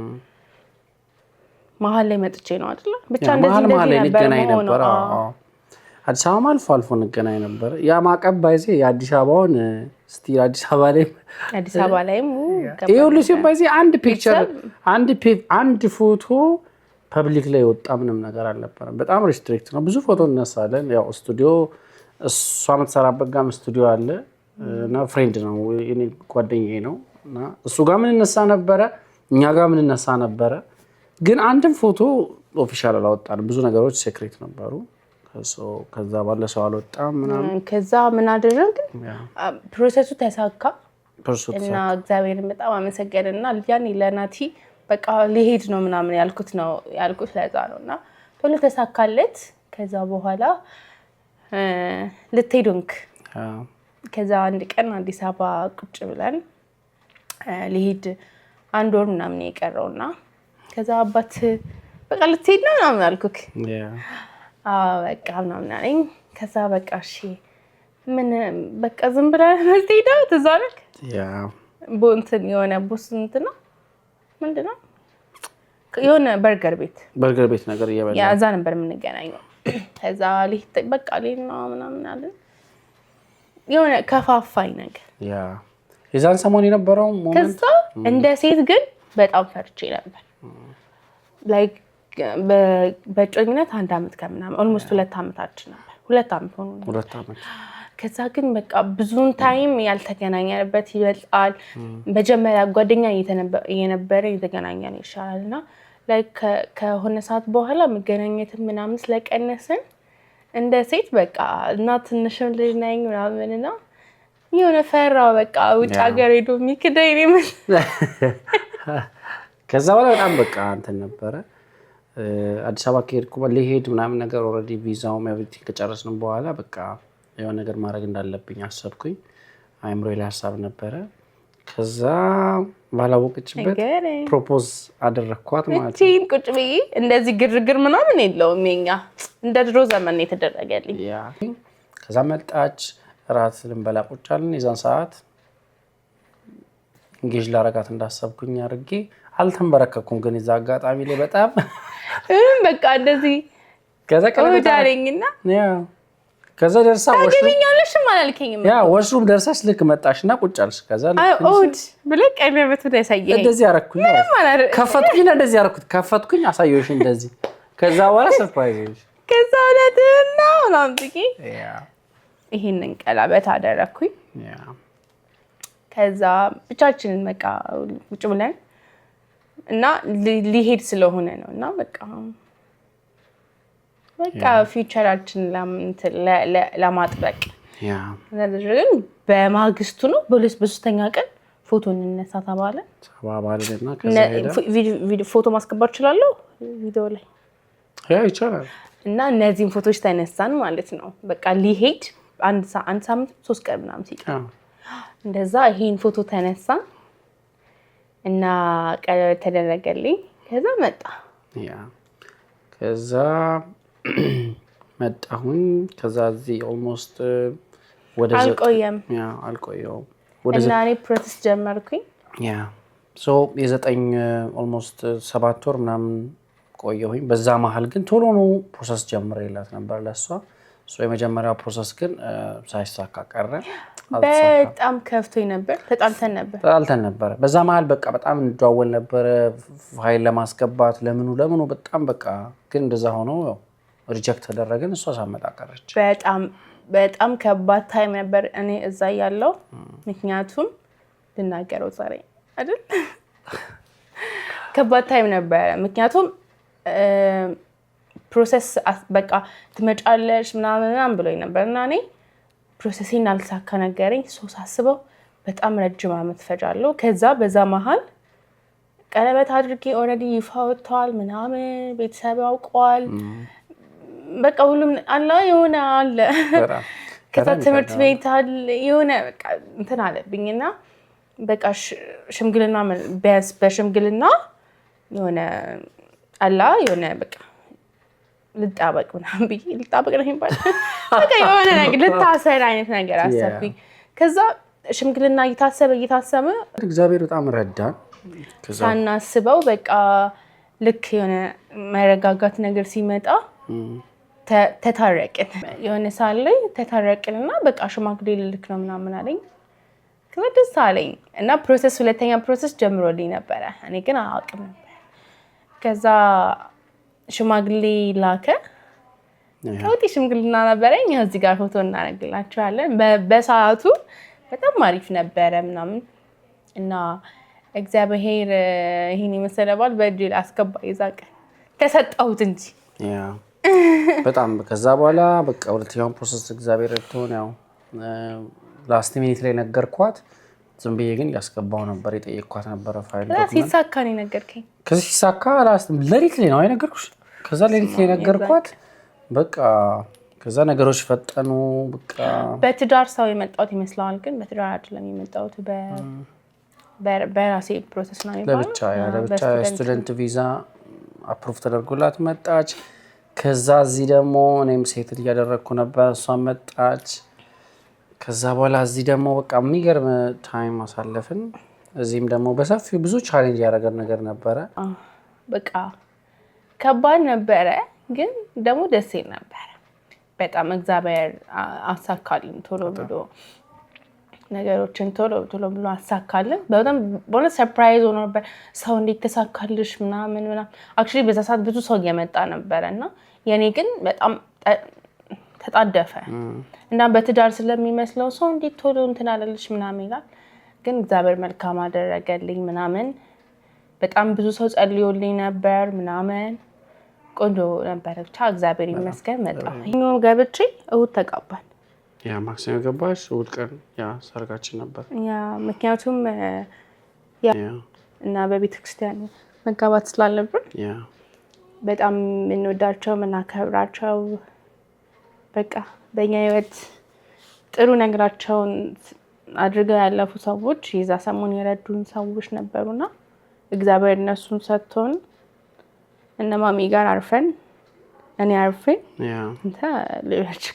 መሀል ላይ መጥቼ ነው አይደል ብቻ እንደዚህ ነበር አዲስ አበባ አልፎ እንገናኝ ነበር ያ ማቀብ ባይዜ የአዲስ አበባውን ስቲል አዲስ አበባ ላይም ይሁሉ ሲሆን ባይዜ አንድ ፒክቸር አንድ ፎቶ ፐብሊክ ላይ ወጣ ምንም ነገር አልነበረም በጣም ሪስትሪክት ነው ብዙ ፎቶ እናሳለን ያው ስቱዲዮ እሷ የምትሰራበት ጋር ስቱዲዮ አለ እና ፍሬንድ ነው እኔ ጓደኛዬ ነው እና እሱ ጋር ምን እነሳ ነበረ እኛ ጋር ምን እነሳ ነበረ ግን አንድም ፎቶ ኦፊሻል አላወጣንም ብዙ ነገሮች ሴክሬት ነበሩ ከዛ ባለ ሰው አልወጣም ምናምን ከዛ ምን አደረግ ፕሮሰሱ ተሳካ እና እግዚአብሔርን በጣም አመሰገንና ያኔ ለናቲ በቃ ሊሄድ ነው ምናምን ያልኩት ለዛ ነውና ቶሎ ተሳካለት ከዛ በኋላ ልትሄዱንክ ከዛ አንድ ቀን አዲስ አበባ ቁጭ ብለን ሊሄድ አንድ ወር ምናምን የቀረውና ከዛ አባት በቃ ልትሄድ ነው ምናምን አልኩክ በቃ ምናምን አለኝ ከዛ በቃ እሺ ምን በቃ ዝም ብለህ ልትሄድ ትዛለክ ቦንትን የሆነ ቦስንትና ምንድነው የሆነ በርገር ቤት ነገር እየበላ ያ እዛ ነበር የምንገናኘው ከዛ በቃ ሌና ምናምን አለ የሆነ ከፋፋይ ነገር ያ የዛን ሰሞን የነበረው ሞመንት ከዛ እንደ ሴት ግን በጣም ፈርቼ ነበር ላይክ በጮኝነት 1 አመት ከምናምን ኦልሞስት 2 አመታችን ነበር 2 ዓመት ሆኖ 2 ዓመት። ከዛ ግን በቃ ብዙን ታይም ያልተገናኘንበት ይበልጣል። መጀመሪያ ጓደኛ እየነበረ የተገናኘን ይሻላልና ላይክ ከሆነ ሰዓት በኋላ መገናኘት ምናምን ስለቀነስን እንደ ሴት በቃ እና ትንሽም ልጅ ነኝ ምናምንና የሆነ ፈራው በቃ ውጭ ሀገር ሄዶ የሚክደኝ ነው ማለት። ከዛ በኋላ በጣም በቃ እንትን ነበረ አዲስ አበባ ከሄድኩ ሊሄድ ምናምን ነገር ኦልሬዲ ቪዛውም ኤቭሪቲንግ ከጨረስን በኋላ በቃ የሆነ ነገር ማድረግ እንዳለብኝ አሰብኩኝ። አይምሮዬ ላይ ሀሳብ ነበረ። ከዛ ባላወቀችበት ፕሮፖዝ አደረኳት ማለት ነው። እቺን ቁጭ ብዬ እንደዚህ ግርግር ምናምን የለውም የኛ እንደ ድሮ ዘመን የተደረገልኝ። ከዛ መጣች ራት ልንበላ ቁጭ አልን። የዛን ሰዓት እንጌጅ ላረጋት እንዳሰብኩኝ አድርጌ አልተንበረከኩም። ግን የዛ አጋጣሚ ላይ በጣም በቃ እንደዚህ ከዛ ቀለበታለኝና ከዛ ደርሳ ታገቢኛለሽ አላልከኝም። ወሽሩም ደርሰሽ ልክ መጣሽና ቁጭ አልሽ። ከዛ ኦድ ብለህ ቀለበቱን ያሳየኝ። እንደዚህ አደረኩኝ። ከፈትኩኝ እንደዚህ አደረኩት። ከፈትኩኝ አሳየሁሽ እንደዚህ። ከዛ በኋላ ሰርፕራይዝ ነሽ። ከዛ ወላደና ምናምን ጥቂ ይሄንን ቀለበት አደረኩኝ። ከዛ ብቻችንን በቃ ቁጭ ብለን እና ሊሄድ ስለሆነ ነው እና በቃ ፊውቸራችን ለማጥበቅ ግን በማግስቱ ነው በ3ኛ ቀን ፎቶ እንነሳ ተባለ። ፎቶ ማስገባት እችላለሁ ቪዲዮ ላይ ይቻላል። እና እነዚህን ፎቶች ተነሳን ማለት ነው። በቃ ሊሄድ አንድ ሳምንት 3 ቀን ምናምን ሲቀር እንደዛ ይሄን ፎቶ ተነሳ እና ቀለበት ተደረገልኝ። ከዛ መጣ ከዛ መጣሁኝ። ከዛ እዚህ ኦልሞስት ወደ አልቆየም እና እኔ ፕሮሰስ ጀመርኩኝ። የ9 ኦልሞስት 7 ወር ምናምን ቆየሁኝ። በዛ መሀል ግን ቶሎ ነው ፕሮሰስ ጀምሬላት ነበር ለሷ። የመጀመሪያው ፕሮሰስ ግን ሳይሳካ ቀረ። በጣም ከፍቶኝ ነበር። ተጣልተን ነበር። በዛ መሀል በቃ በጣም እንደዋወል ነበር ፋይል ለማስገባት ለምኑ በጣም በቃ ግን እንደዛ ሆኖ ሪጀክት ተደረገን። እሷ ሳመጣ ቀረች። በጣም ከባድ ታይም ነበር እኔ እዛ ያለው። ምክንያቱም ልናገረው ዛሬ አይደል ከባድ ታይም ነበር። ምክንያቱም ፕሮሰስ በቃ ትመጫለሽ ምናምን ብሎኝ ነበርና እኔ ፕሮሰሴን አልሳካ ነገረኝ። ሳስበው በጣም ረጅም ዓመት ፈጃለሁ። ከዛ በዛ መሀል ቀለበት አድርጌ ኦልሬዲ ይፋ ወጥቷል ምናምን ቤተሰብ ያውቀዋል። በቃ ሁሉም አለ የሆነ አለ። ከዛ ትምህርት ቤት አለ የሆነ በቃ እንትን አለብኝና በቃ ሽምግልና በሽምግልና የሆነ አላ የሆነ በቃ ልጣበቅ ምናምን ብዬ ልጣበቅ ነው የሚባለው በቃ የሆነ ነገር ልታሰር አይነት ነገር አሰብኩኝ። ከዛ ሽምግልና እየታሰበ እግዚአብሔር በጣም ረዳን። ሳናስበው በቃ ልክ የሆነ መረጋጋት ነገር ሲመጣ ተታረቅን። የሆነ ሳለኝ ተታረቅንና በቃ ሽማግሌ ልልክ ነው ምናምን አለኝ። ከዛ ደስ አለኝ እና ሁለተኛ ፕሮሰስ ጀምሮልኝ ነበረ። እኔ ግን አላውቅም ነበር። ከዛ ሽማግሌ ላከ። ከውጤ ሽምግልና ነበረኝ። እዚህ ጋር ፎቶ እናደርግላችኋለን። በሰዓቱ በጣም አሪፍ ነበረ ምናምን እና እግዚአብሔር ይሄን የመሰለ ባል በእጄ አስገባ። ይዛቀ ተሰጣሁት እንጂ በጣም ከዛ በኋላ በቃ ሁለተኛውን ፕሮሰስ እግዚአብሔር ረድቶን ያው ላስት ሚኒት ላይ ነገርኳት። ዝም ብዬ ግን ያስገባው ነበር የጠየቅኳት ነበር ፋይል ሲሳካ ነው ነገርከኝ። ከዚህ ሲሳካ ሌሊት ላይ ነው አይነገርኩሽ? ከዛ ሌሊት ላይ ነገርኳት። በቃ ከዛ ነገሮች ፈጠኑ። በቃ በትዳር ሰው የመጣሁት ይመስላል፣ ግን በትዳር አይደለም የመጣሁት በራሴ ፕሮሰስ ነው የሚባለው። ለብቻ ስቱደንት ቪዛ አፕሩቭ ተደርጎላት መጣች። ከዛ እዚህ ደግሞ እኔም ሴት እያደረግኩ ነበር፣ እሷ መጣች። ከዛ በኋላ እዚህ ደግሞ በቃ የሚገርም ታይም አሳለፍን። እዚህም ደግሞ በሰፊው ብዙ ቻሌንጅ ያደረገን ነገር ነበረ። በቃ ከባድ ነበረ፣ ግን ደግሞ ደስ ይል ነበረ በጣም። እግዚአብሔር አሳካልን ቶሎ ብሎ ነገሮችን ቶሎ ብሎ አሳካልን። በጣም በእውነት ሰርፕራይዝ ሆኖ ነበር። ሰው እንዴት ተሳካልሽ ምናምን አክቹዋሊ በዛ ሰዓት ብዙ ሰው እየመጣ ነበረ እና የኔ ግን በጣም ተጣደፈ እና በትዳር ስለሚመስለው ሰው እንዴት ቶሎ እንትን አለልሽ ምናምን ይላል። ግን እግዚአብሔር መልካም አደረገልኝ ምናምን። በጣም ብዙ ሰው ጸልዮልኝ ነበር ምናምን። ቆንጆ ነበር ብቻ እግዚአብሔር ይመስገን። መጣሁ ይሄን ገብቼ እሁድ ተጋባን። ያ ማክሰኞ ገባሽ፣ እሁድ ቀን ያ ሰርጋችን ነበር። ያ ምክንያቱም እና በቤተክርስቲያን መጋባት ስላለብን በጣም የምንወዳቸው የምናከብራቸው በቃ በእኛ ህይወት ጥሩ ነገራቸውን አድርገው ያለፉ ሰዎች የዛ ሰሞን የረዱን ሰዎች ነበሩና እግዚአብሔር እነሱን ሰጥቶን እነ ማሚ ጋር አርፈን እኔ አርፌ እንተ ሌሎች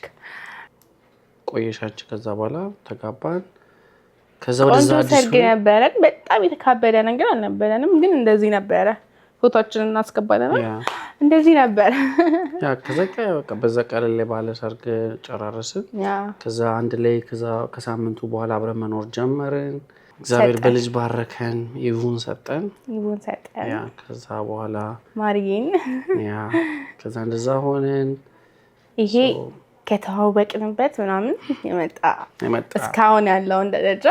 ቆየሻች። ከዛ በኋላ ተጋባን። ከዛ ወደ ዛዲስ ሰርግ ነበረን። በጣም የተካበደ ነገር አልነበረንም፣ ግን እንደዚህ ነበረ። ፎቶአችንን እናስገባለን እንደዚህ ነበር። ያ ከዛ በቃ በዛ ቀለል ላይ ባለ ሰርግ ጨራረስን። ከዛ አንድ ላይ ከሳምንቱ በኋላ አብረን መኖር ጀመርን። እግዚአብሔር በልጅ ባረከን፣ ይሁን ሰጠን። ያ ከዛ በኋላ ማርዬን ከዛ እንደዛ ሆነን ይሄ ከተዋወቅንበት ምናምን የመጣ እስካሁን ያለውን ደረጃ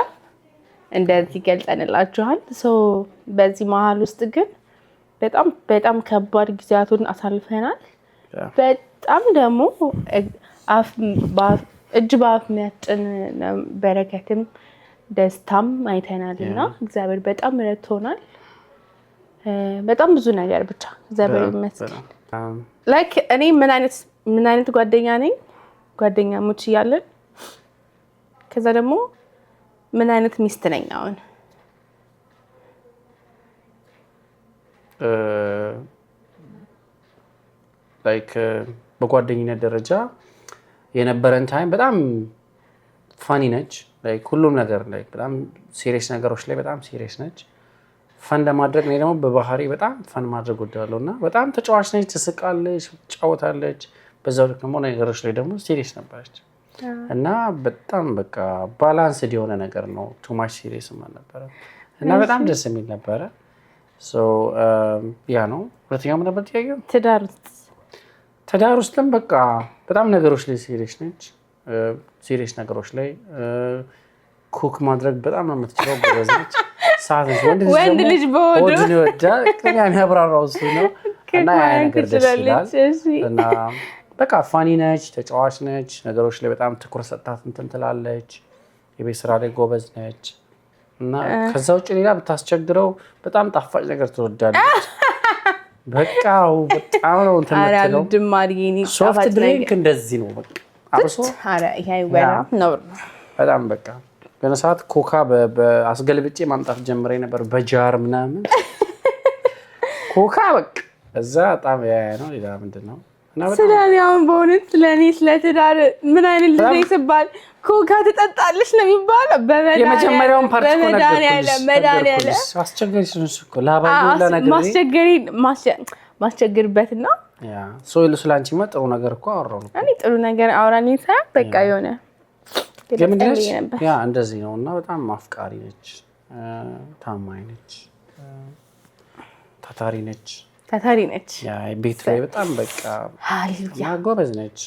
እንደዚህ ገልጸንላችኋል። በዚህ መሀል ውስጥ ግን በጣም ከባድ ጊዜያቱን አሳልፈናል። በጣም ደግሞ እጅ በአፍ የሚያጭን በረከትም ደስታም አይተናል እና እግዚአብሔር በጣም ረድቶናል። በጣም ብዙ ነገር ብቻ እግዚአብሔር ይመስገን። ላይክ እኔ ምን አይነት ጓደኛ ነኝ፣ ጓደኛሞች እያለን ከዛ ደግሞ ምን አይነት ሚስት ነኝ አሁን ላይክ በጓደኝነት ደረጃ የነበረን ታይም በጣም ፋኒ ነች። ላይክ ሁሉም ነገር ላይክ በጣም ሲሪየስ ነገሮች ላይ በጣም ሲሪየስ ነች። ፈን ለማድረግ እኔ ደግሞ በባህሪ በጣም ፈን ማድረግ ወዳለሁ እና በጣም ተጫዋች ነች፣ ትስቃለች፣ ትጫወታለች። በዛው ልክ ደግሞ ነገሮች ላይ ደግሞ ሲሪየስ ነበረች እና በጣም በቃ ባላንስድ የሆነ ነገር ነው። ቱ ማች ሲሪየስ ነበረ እና በጣም ደስ የሚል ነበረ። ያ ነው። ሁለተኛው ምን ነበር ጥያቄው? ትዳር ውስጥም በቃ በጣም ነገሮች ላይ ሲሪየስ ነች። ሲሪየስ ነገሮች ላይ ኩክ ማድረግ በጣም ነው የምትችለው። ጎበዝ ነች። ሰዓት ወንድ ልጅ በሆዱ ይወዳል። ቅድሚያ የሚያብራራው እሱ ነው እና ያ ነገር ደስ ይላል እና በቃ ፋኒ ነች፣ ተጫዋች ነች። ነገሮች ላይ በጣም ትኩረት ሰጥታት እንትን ትላለች። የቤት ስራ ላይ ጎበዝ ነች እና ከዛ ውጭ ሌላ ብታስቸግረው በጣም ጣፋጭ ነገር ትወዳለች። በቃ በጣም ነው እንትን የምትለው። ሶፍት ድሪንክ እንደዚህ ነው በቃ አብሶ በጣም በቃ በሆነ ሰዓት ኮካ በአስገልብጬ ማምጣት ጀምሬ ነበር በጃር ምናምን ኮካ በቃ እዛ በጣም ያ ነው። ሌላ ምንድን ነው ስለኔውን በእውነት ለእኔ ስለትዳር ምን አይነት ልጅ ነኝ ስባል ኮካ ትጠጣለች ነው የሚባለው። የመጀመሪያውን ፓርት እኮ ነገርኩልሽ። አስቸገሪሽ እኮ ላባዩላ ነገር ማስቸግርበትና ሰው ስላንቺማ ጥሩ ነገር እኮ አወራሁ። እኔ ጥሩ ነገር አውራኝ ሳይሆን በቃ የሆነ ገምድነች ያ እንደዚህ ነው እና በጣም አፍቃሪ ነች፣ ታማኝ ነች፣ ታታሪ ነች። ያ ቤት ላይ በጣም በቃ ሃሌሉያ ጎበዝ ነች።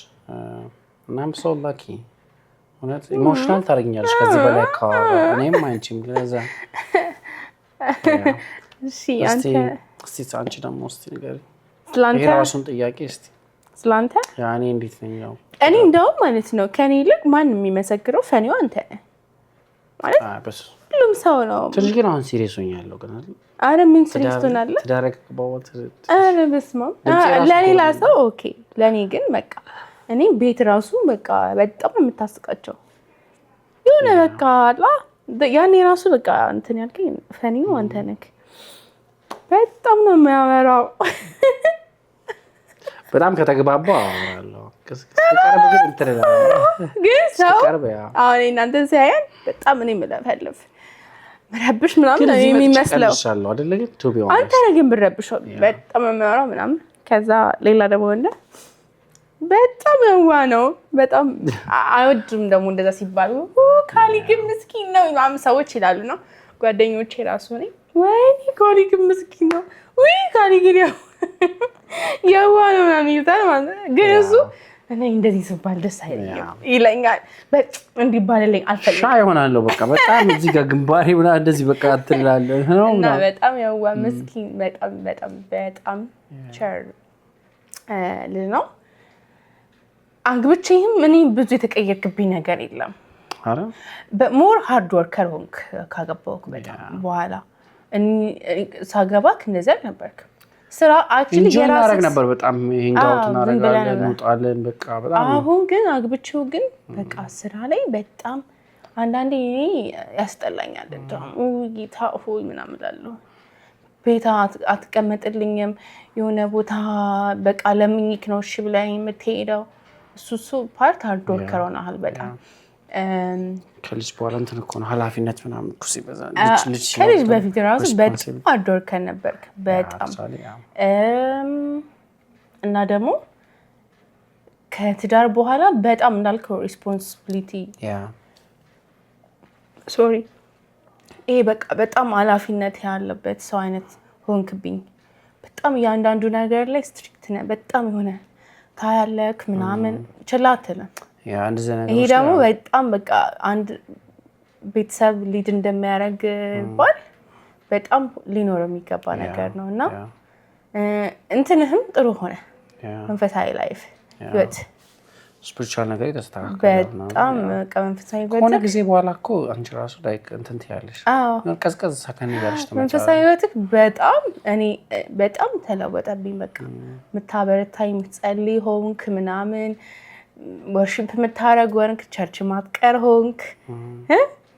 እናም ሰው ላኪ እውነት ኢሞሽናል ታደርጊኛለሽ ከዚህ በላይ ካወራ እኔም አንቺም ለዛ እሺ አንቺ ደግሞ እስቲ ንገሪኝ ስላንተ የራሱን ጥያቄ እስቲ ስላንተ ያኔ እንዴት ነው ያው እኔ እንደውም ማለት ነው ከኔ ይልቅ ማን የሚመሰክረው ፈኒው አንተ ነህ ማለት ሁሉም ሰው ነው። ትንሽ ግን አሁን ሲሪየስ ሆኛለሁ ግን አይደል? አረ ምን ሲሪየስ ሆናለህ? ትዳረክ ባወት አረ በስመ አብ ለሌላ ሰው ኦኬ፣ ለኔ ግን በቃ እኔ ቤት ራሱ በቃ በጣም የምታስቃቸው የሆነ በቃ አላ ያኔ ራሱ በቃ እንትን ያልከኝ ፈኒው አንተ ነህ። በጣም ነው የሚያወራው። በጣም ከተግባባው አወራለሁ። ከስቀርብ ግን እንትን ግን ሰው አሁን እናንተን ሲያየን በጣም እኔ የምለፈልፍ መረብሽ ምናምን ነው የሚመስለው አይደል? ግን ቱ ቢሆን አንተ ነህ ግን ብረብሽው በጣም የሚያወራው ምናምን። ከዛ ሌላ ደግሞ እንደ በጣም ያዋ ነው። በጣም አይወድም ደግሞ እንደዛ ሲባሉ ካሊ ግን ምስኪን ነው ምናምን ሰዎች ይላሉ ነው ጓደኞቼ ራሱ ነኝ ወይኔ ካሊ ግን ምስኪን ነው ወይ ካሊ ግን ያዋ ነው ምናምን ይሉታል ማለት ነው። ግን እሱ እኔ እንደዚህ ስባል ደስ አይለኝም ይለኛል። እንዲባልልኝ አልፈልግም። ሻይ ሆናለሁ በቃ በጣም እዚህ ጋር ግንባሬ ምናምን እንደዚህ በቃ አትላለህ ነው እና በጣም ያዋ ምስኪን በጣም በጣም በጣም ቸር ልጅ ነው። አግብቼም እኔ ብዙ የተቀየርክብኝ ነገር የለም። አረ በሞር ሃርድ ወርከር ሆንክ ካገባሁክ በጣም በኋላ ሳገባክ እንደዚህ አልነበርክም። ስራ አክቹሊ የራስህ ነበር በጣም ሄንጋውት እናደርጋለን እንውጣለን በቃ በጣም። አሁን ግን አግብቼው ግን በቃ ስራ ላይ በጣም አንዳንዴ ያስጠላኛል። እንደውም ጌታ ሆይ ምናምን እላለሁ። ቤታ አትቀመጥልኝም የሆነ ቦታ በቃ ለምኝክ ነው እሺ ብለኸኝ የምትሄደው። እሱ ፓርት ሃርድ ወርከር ሆነሃል በጣም። ከልጅ በኋላ እንትን እኮ ነው ኃላፊነት ምናምን እኮ ሲበዛ ልጅ ከልጅ በፊት ራሱ በጣም ሃርድ ወርከር ነበርክ በጣም። እና ደግሞ ከትዳር በኋላ በጣም እንዳልከው ሪስፖንሲቢሊቲ ይሄ በቃ በጣም ኃላፊነት ያለበት ሰው አይነት ሆንክብኝ። በጣም እያንዳንዱ ነገር ላይ ስትሪክት ነህ። በጣም የሆነ ታያለክ ምናምን ችላ አትልም። ይሄ ደግሞ በጣም በቃ አንድ ቤተሰብ ሊድ እንደሚያደርግ ባል በጣም ሊኖር የሚገባ ነገር ነው። እና እንትንህም ጥሩ ሆነ መንፈሳዊ ላይፍ ህይወት ስፒሪቹዋል ነገር የተስተካከለ ነው በጣም መንፈሳዊ ህይወት ሆነ ጊዜ በኋላ እኮ አንቺ ራሱ ላይክ እንትን ትያለሽ ቀዝቀዝ ሰከን ይያለሽ ተመጣጣኝ መንፈሳዊ ህይወት በጣም እኔ በጣም ተለወጠብኝ። በቃ የምታበረታኝ የምትጸልይ ሆንክ ምናምን ወርሺፕ የምታረግ ሆንክ ቸርች ማትቀር ሆንክ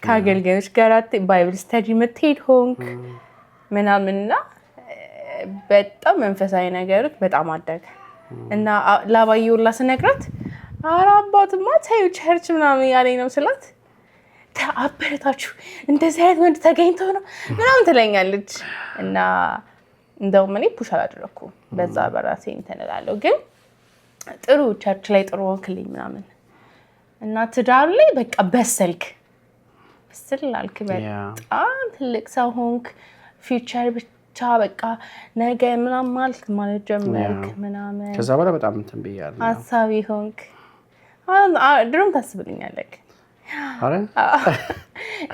ከአገልጋዮች ጋር ባይብል ስተዲ የምትሄድ ሆንክ ምናምንና በጣም መንፈሳዊ ነገሮች በጣም አደገ። እና ላባየውላ ስነግራት ኧረ አባትማ ተይው ቸርች ምናምን ያለኝ ነው ስላት አበረታችሁ እንደዚህ አይነት ወንድ ተገኝቶ ነው ምናምን ትለኛለች። እና እንደውም እኔ ፑሽ አላደረኩም በዛ በራሴ እንትን እላለሁ። ግን ጥሩ ቸርች ላይ ጥሩ ወንክልኝ ምናምን እና ትዳር ላይ በቃ በሰልክ በስላልክ በጣም ትልቅ ሰው ሆንክ። ፊውቸር ብቻ በቃ ነገ ምናምን ማለት ጀመርክ ምናምን። ከዛ በኋላ በጣም እንትን ብያለሁ ሀሳቢ ሆንክ። ድሮም ታስብልኛለህ አረ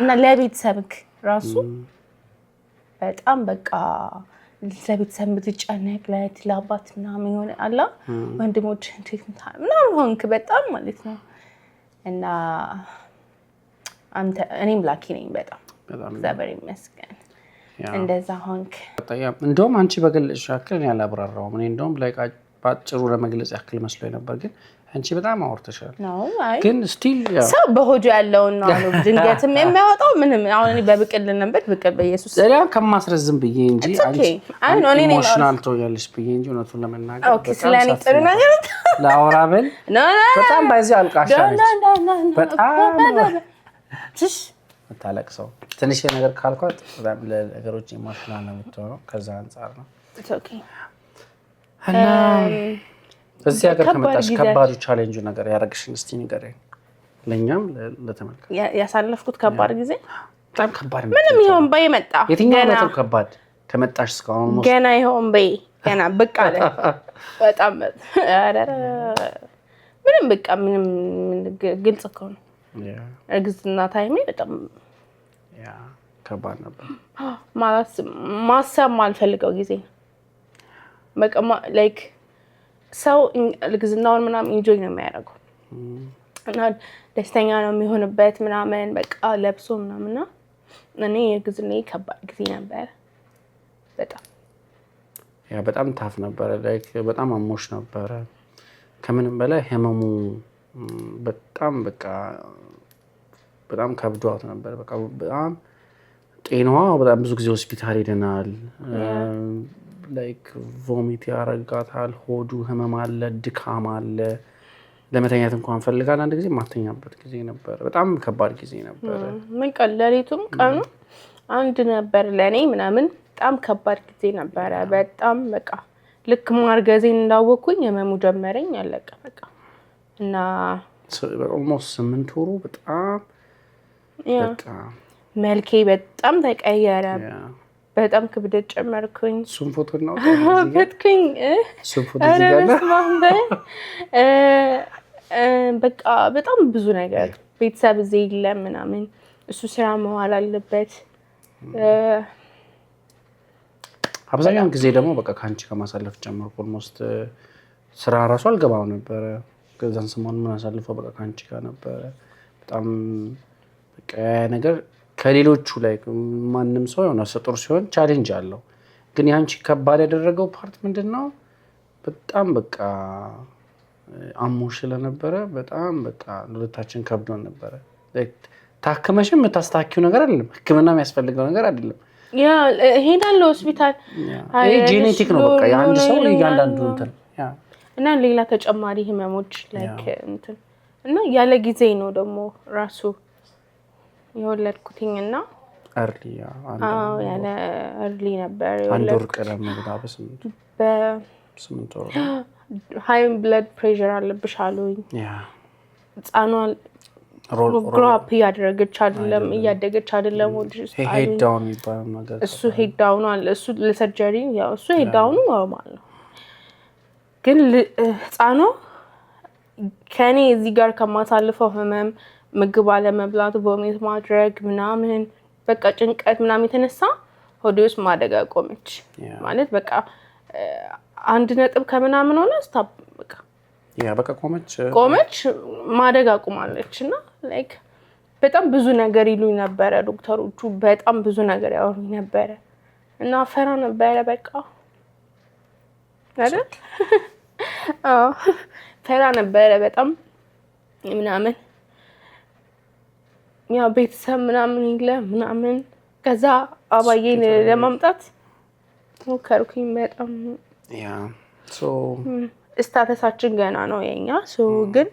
እና ለቤተሰብክ ራሱ በጣም በቃ ለቤተሰብ የምትጨነቅ ለአባት ምናምን የሆነ አላ ወንድሞች ምናምን ሆንክ በጣም ማለት ነው። እና አንተ እኔም ላኪ ነኝ በጣም እግዚአብሔር ይመስገን እንደዛ ሆንክ። እንደውም አንቺ በግልጽ ያክል ያላብራራው እኔ እንደውም ላይ ባጭሩ ለመግለጽ ያክል መስሎኝ ነበር። ግን አንቺ በጣም አወርተሻል። ግን ስቲል ሰው በሆዱ ያለውን ነው አሉ ድንገትም የሚያወጣው ምንም። አሁን እኔ በብቅል ነበር ብቅል በኢየሱስ ዘሪያ ከማስረዝም ብዬ እንጂ አንቺ ኢሞሽናል ትሆኛለሽ ብዬ እንጂ እውነቱን ለመናገር ኦኬ ስለኔ ጥሩ ነገር ላወራበል በጣም ባይዚ አልቃሻ ነች። በጣም ትሽ መታለቅሰው ትንሽ ነገር ካልኳት በጣም ለነገሮች ኢሞሽናል ነው የምትሆነው። ከዛ አንፃር ነው ኦኬ። እና እዚህ ሀገር ከመጣሽ ከባዱ ቻሌንጅ ነገር ያደረግሽን እስቲ ንገረኝ። ለኛም ለተመልካች ያሳለፍኩት ከባድ ጊዜ በጣም ከባድ ነው። ምንም ይሁን በይ መጣ የትኛው ነው ከባድ ከመጣሽ እስካሁን ነው? ገና ይሁን በይ ገና በቃ አለ በጣም አረረ ምንም በቃ ምንም ግልጽ እኮ ነው። እርግዝና ታይሜ በጣም ከባድ ነበር። ማሰብ ማልፈልገው ጊዜ በቃ ላይክ ሰው እርግዝናውን ምናምን ኢንጆይ ነው የሚያደርገው እና ደስተኛ ነው የሚሆንበት ምናምን በቃ ለብሶ ምናምንና እኔ እርግዝናዬ ከባድ ጊዜ ነበር በጣም በጣም ታፍ ነበር። ላይክ በጣም አሞሽ ነበር። ከምንም በላይ ህመሙ በጣም በቃ በጣም ከብዷት ነበር። በቃ በጣም ጤናዋ በጣም ብዙ ጊዜ ሆስፒታል ሄደናል። ላይክ ቮሚት ያረጋታል፣ ሆዱ ህመም አለ፣ ድካም አለ። ለመተኛት እንኳን ፈልጋል አንድ ጊዜ ማተኛበት ጊዜ ነበር። በጣም ከባድ ጊዜ ነበር። ምን ቀለሪቱም ቀኑ አንድ ነበር ለኔ ምናምን በጣም ከባድ ጊዜ ነበር። በጣም በቃ ልክ ማርገዜን እንዳወኩኝ ህመሙ ጀመረኝ አለቀ በቃ። እና ኦልሞስት 8 ወሩ በጣም መልኬ በጣም ተቀየረ። በጣም ክብደት ጨመርኩኝ። እሱም ፎቶ ነው በትኩኝ እሱም ፎቶ ይጋለ በቃ በጣም ብዙ ነገር ቤተሰብ እዚህ የለም ምናምን እሱ ስራ መዋል አለበት። አብዛኛውን ጊዜ ደግሞ በቃ ካንቺ ከማሳለፍ ጀመርኩ ኦልሞስት ስራ ራሱ አልገባው ነበር። ከዛን ሰሞን ምን አሳልፈው በቃ ካንቺ ጋር ነበር። በጣም በቃ ነገር ከሌሎቹ ላይ ማንም ሰው የሆነ ሰጥር ሲሆን ቻሌንጅ አለው። ግን ያንቺ ከባድ ያደረገው ፓርት ምንድነው? በጣም በቃ አሞሽ ስለነበረ በጣም በቃ ለሁለታችን ከብዶን ነበረ። ታከመሽም የምታስተካክለው ነገር አይደለም፣ ህክምና የሚያስፈልገው ነገር አይደለም። ያ ሄዳለሁ ሆስፒታል። ይሄ ጄኔቲክ ነው በቃ የአንድ ሰው እያንዳንዱ እንትን እና ሌላ ተጨማሪ ህመሞች ላይክ እንትን እና ያለ ጊዜ ነው ደግሞ ራሱ የወለድኩትኝ እና ያለ እርሊ ነበር የወለድኩት። አንድ ወር ቀደም ብላ በስምንት ወር ሃይ ብለድ ፕሬሸር አለብሽ አሉኝ። ህፃኗን ግሮፕ እያደረገች አይደለም እያደገች አይደለም ወድሽ ሄድ ዳውን የሚባለው ነገር እሱ ሄድ ዳውን አለ። እሱ ለሰርጀሪ ያው እሱ ሄድ ዳውኑ ኖርማል ነው፣ ግን ህፃኗ ከኔ እዚህ ጋር ከማሳልፈው ህመም ምግብ አለመብላት፣ ቮሚት ማድረግ ምናምን በቃ ጭንቀት ምናምን የተነሳ ሆዴ ውስጥ ማደግ ቆመች። ማለት በቃ 1 ነጥብ ከምናምን ሆነ ስታፕ በቃ ቆመች ማደግ አቁማለች። እና ላይክ በጣም ብዙ ነገር ይሉኝ ነበረ ዶክተሮቹ፣ በጣም ብዙ ነገር ያወሩኝ ነበረ እና ፈራ ነበረ በቃ አይደል? ፈራ ነበረ በጣም ምናምን ያው ቤተሰብ ምናምን ይለ ምናምን ከዛ አባዬን ለማምጣት ሞከርኩኝ በጣም ስታተሳችን ገና ነው የኛ ግን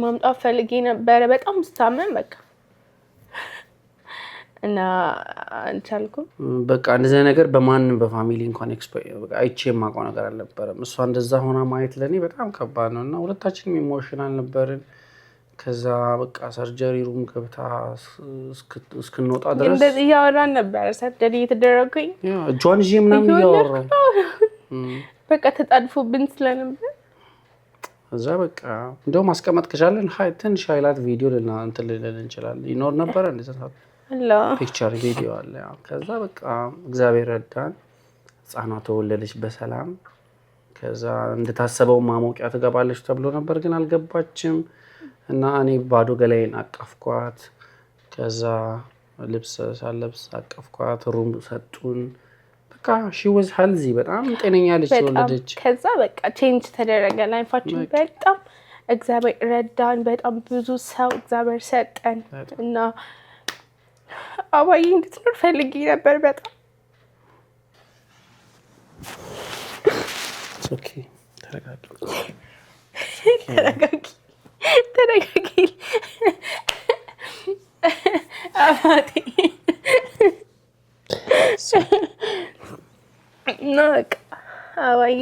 ማምጣት ፈልጌ ነበረ በጣም ስታመም በቃ እና አልቻልኩም። በቃ እንደዚህ ነገር በማንም በፋሚሊ እንኳን አይቼ የማውቀው ነገር አልነበረም። እሷ እንደዛ ሆና ማየት ለኔ በጣም ከባድ ነው እና ሁለታችንም ኢሞሽናል ነበርን። ከዛ በቃ ሰርጀሪ ሩም ገብታ እስክንወጣ ድረስ እንደዚህ እያወራን ነበር። ሰርጀሪ እየተደረገኝ እጇን ይዤ ምናምን እያወራን በቃ ተጣድፎብን ስለነበር እዛ በቃ እንደውም ማስቀመጥ ከቻለን ትንሽ ሃይላይት ቪዲዮ እንትን ልንል እንችላለን። ይኖር ነበረ እንደዛ ፒክቸር ቪዲዮ አለ። ከዛ በቃ እግዚአብሔር ረዳን፣ ህፃኗ ተወለደች በሰላም። ከዛ እንደታሰበው ማሞቂያ ትገባለች ተብሎ ነበር ግን አልገባችም እና እኔ ባዶ ገላዬን አቀፍኳት። ከዛ ልብስ ሳለብስ አቀፍኳት፣ ሩም ሰጡን። በቃ ሺ ወዝ ሄልዚ በጣም ጤነኛ ልጅ ተወለደች። ከዛ በቃ ቼንጅ ተደረገ ላይፋችን። በጣም እግዚአብሔር ረዳን፣ በጣም ብዙ ሰው እግዚአብሔር ሰጠን እና አባዬ እንድትኖር ፈልጌ ነበር በጣም። ኦኬ ተረጋጊ አባቴ እና በቃ አባዬ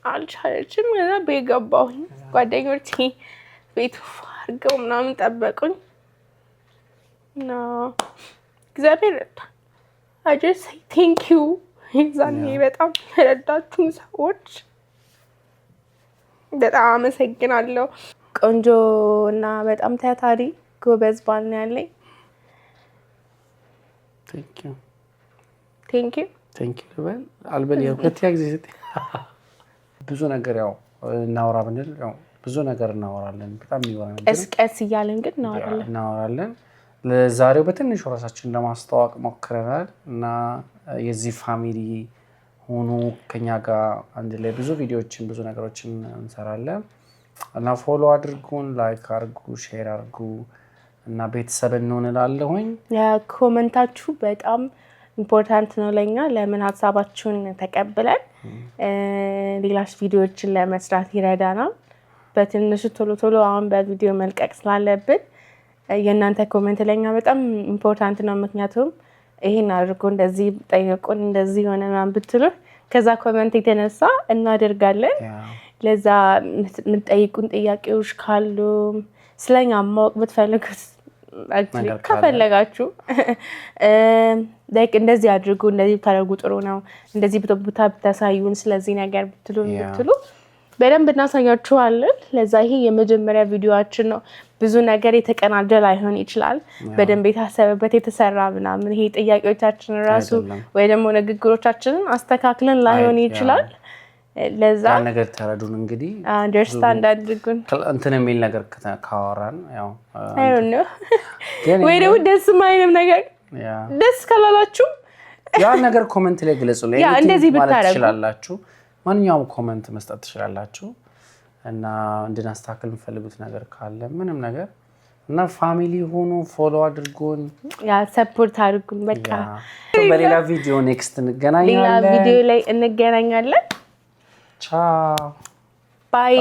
አልቻለችም። ከዛ ቤት ገባሁኝ። ጓደኞቼ ቤቱ አድርገው ምናምን ጠበቁኝ እና እግዚአብሔር ረዳን። አይ ጀስት ሴይ ቴንክ ዩ። ዛኔ በጣም ረዳችሁን ሰዎች በጣም አመሰግናለሁ። ቆንጆ እና በጣም ታታሪ ጎበዝ ባል ነው ያለኝ። ቴንክ ዩ ልበል አልበል ሁለተኛ ጊዜ ብዙ ነገር ያው እናወራ ብንል ያው ብዙ ነገር እናወራለን። በጣም ይወራል ቀስ እያለን ግን እናወራለን። ለዛሬው በትንሹ ራሳችንን ለማስተዋወቅ ሞክረናል እና የዚህ ፋሚሊ ሆኖ ከኛ ጋር አንድ ላይ ብዙ ቪዲዮዎችን ብዙ ነገሮችን እንሰራለን እና ፎሎ አድርጉን፣ ላይክ አድርጉ፣ ሼር አድርጉ እና ቤተሰብ እንሆንላለሁኝ። ኮሜንታችሁ በጣም ኢምፖርታንት ነው ለኛ። ለምን ሀሳባችሁን ተቀብለን ሌላስ ቪዲዮዎችን ለመስራት ይረዳናል። በትንሹ ቶሎ አሁን በቪዲዮ መልቀቅ ስላለብን የእናንተ ኮሜንት ለኛ በጣም ኢምፖርታንት ነው። ምክንያቱም ይሄን አድርጎ እንደዚህ ጠይቁን እንደዚህ ሆነ ምናምን ብትሉ ከዛ ኮሜንት የተነሳ እናደርጋለን። ለዛ የምትጠይቁን ጥያቄዎች ካሉ ስለኛ ማወቅ ብትፈልጉት ከፈለጋችሁ ላይክ እንደዚህ አድርጉ፣ እንደዚህ ብታደርጉ ጥሩ ነው፣ እንደዚህ ቦታ ብታሳዩን ስለዚህ ነገር ብትሉ በደንብ እናሳያችኋለን። ለዛ ይሄ የመጀመሪያ ቪዲዮአችን ነው። ብዙ ነገር የተቀናጀ ላይሆን ይችላል። በደንብ የታሰበበት የተሰራ ምናምን ይሄ ጥያቄዎቻችን ራሱ ወይ ደግሞ ንግግሮቻችንን አስተካክለን ላይሆን ይችላል። ለዛ ነገር ተረዱን እንግዲህ አንደርስታንድ አድርጉን። እንትን የሚል ነገር ካወራን ያው አይ ዶንት ኖ ወይ ደግሞ ደስ ማይንም ነገር ደስ ካላላችሁ ያ ነገር ኮሜንት ላይ ግለጹልኝ። ያ እንደዚህ ብታረጉ ማንኛውም ኮሜንት መስጠት ትችላላችሁ እና እንድናስተካክል የምትፈልጉት ነገር ካለ ምንም ነገር እና ፋሚሊ ሆኖ ፎሎ አድርጉን፣ ያ ሰፖርት አድርጉን። በቃ በሌላ ቪዲዮ ኔክስት እንገናኛለን። ሌላ ቪዲዮ ላይ እንገናኛለን። ቻው ባይ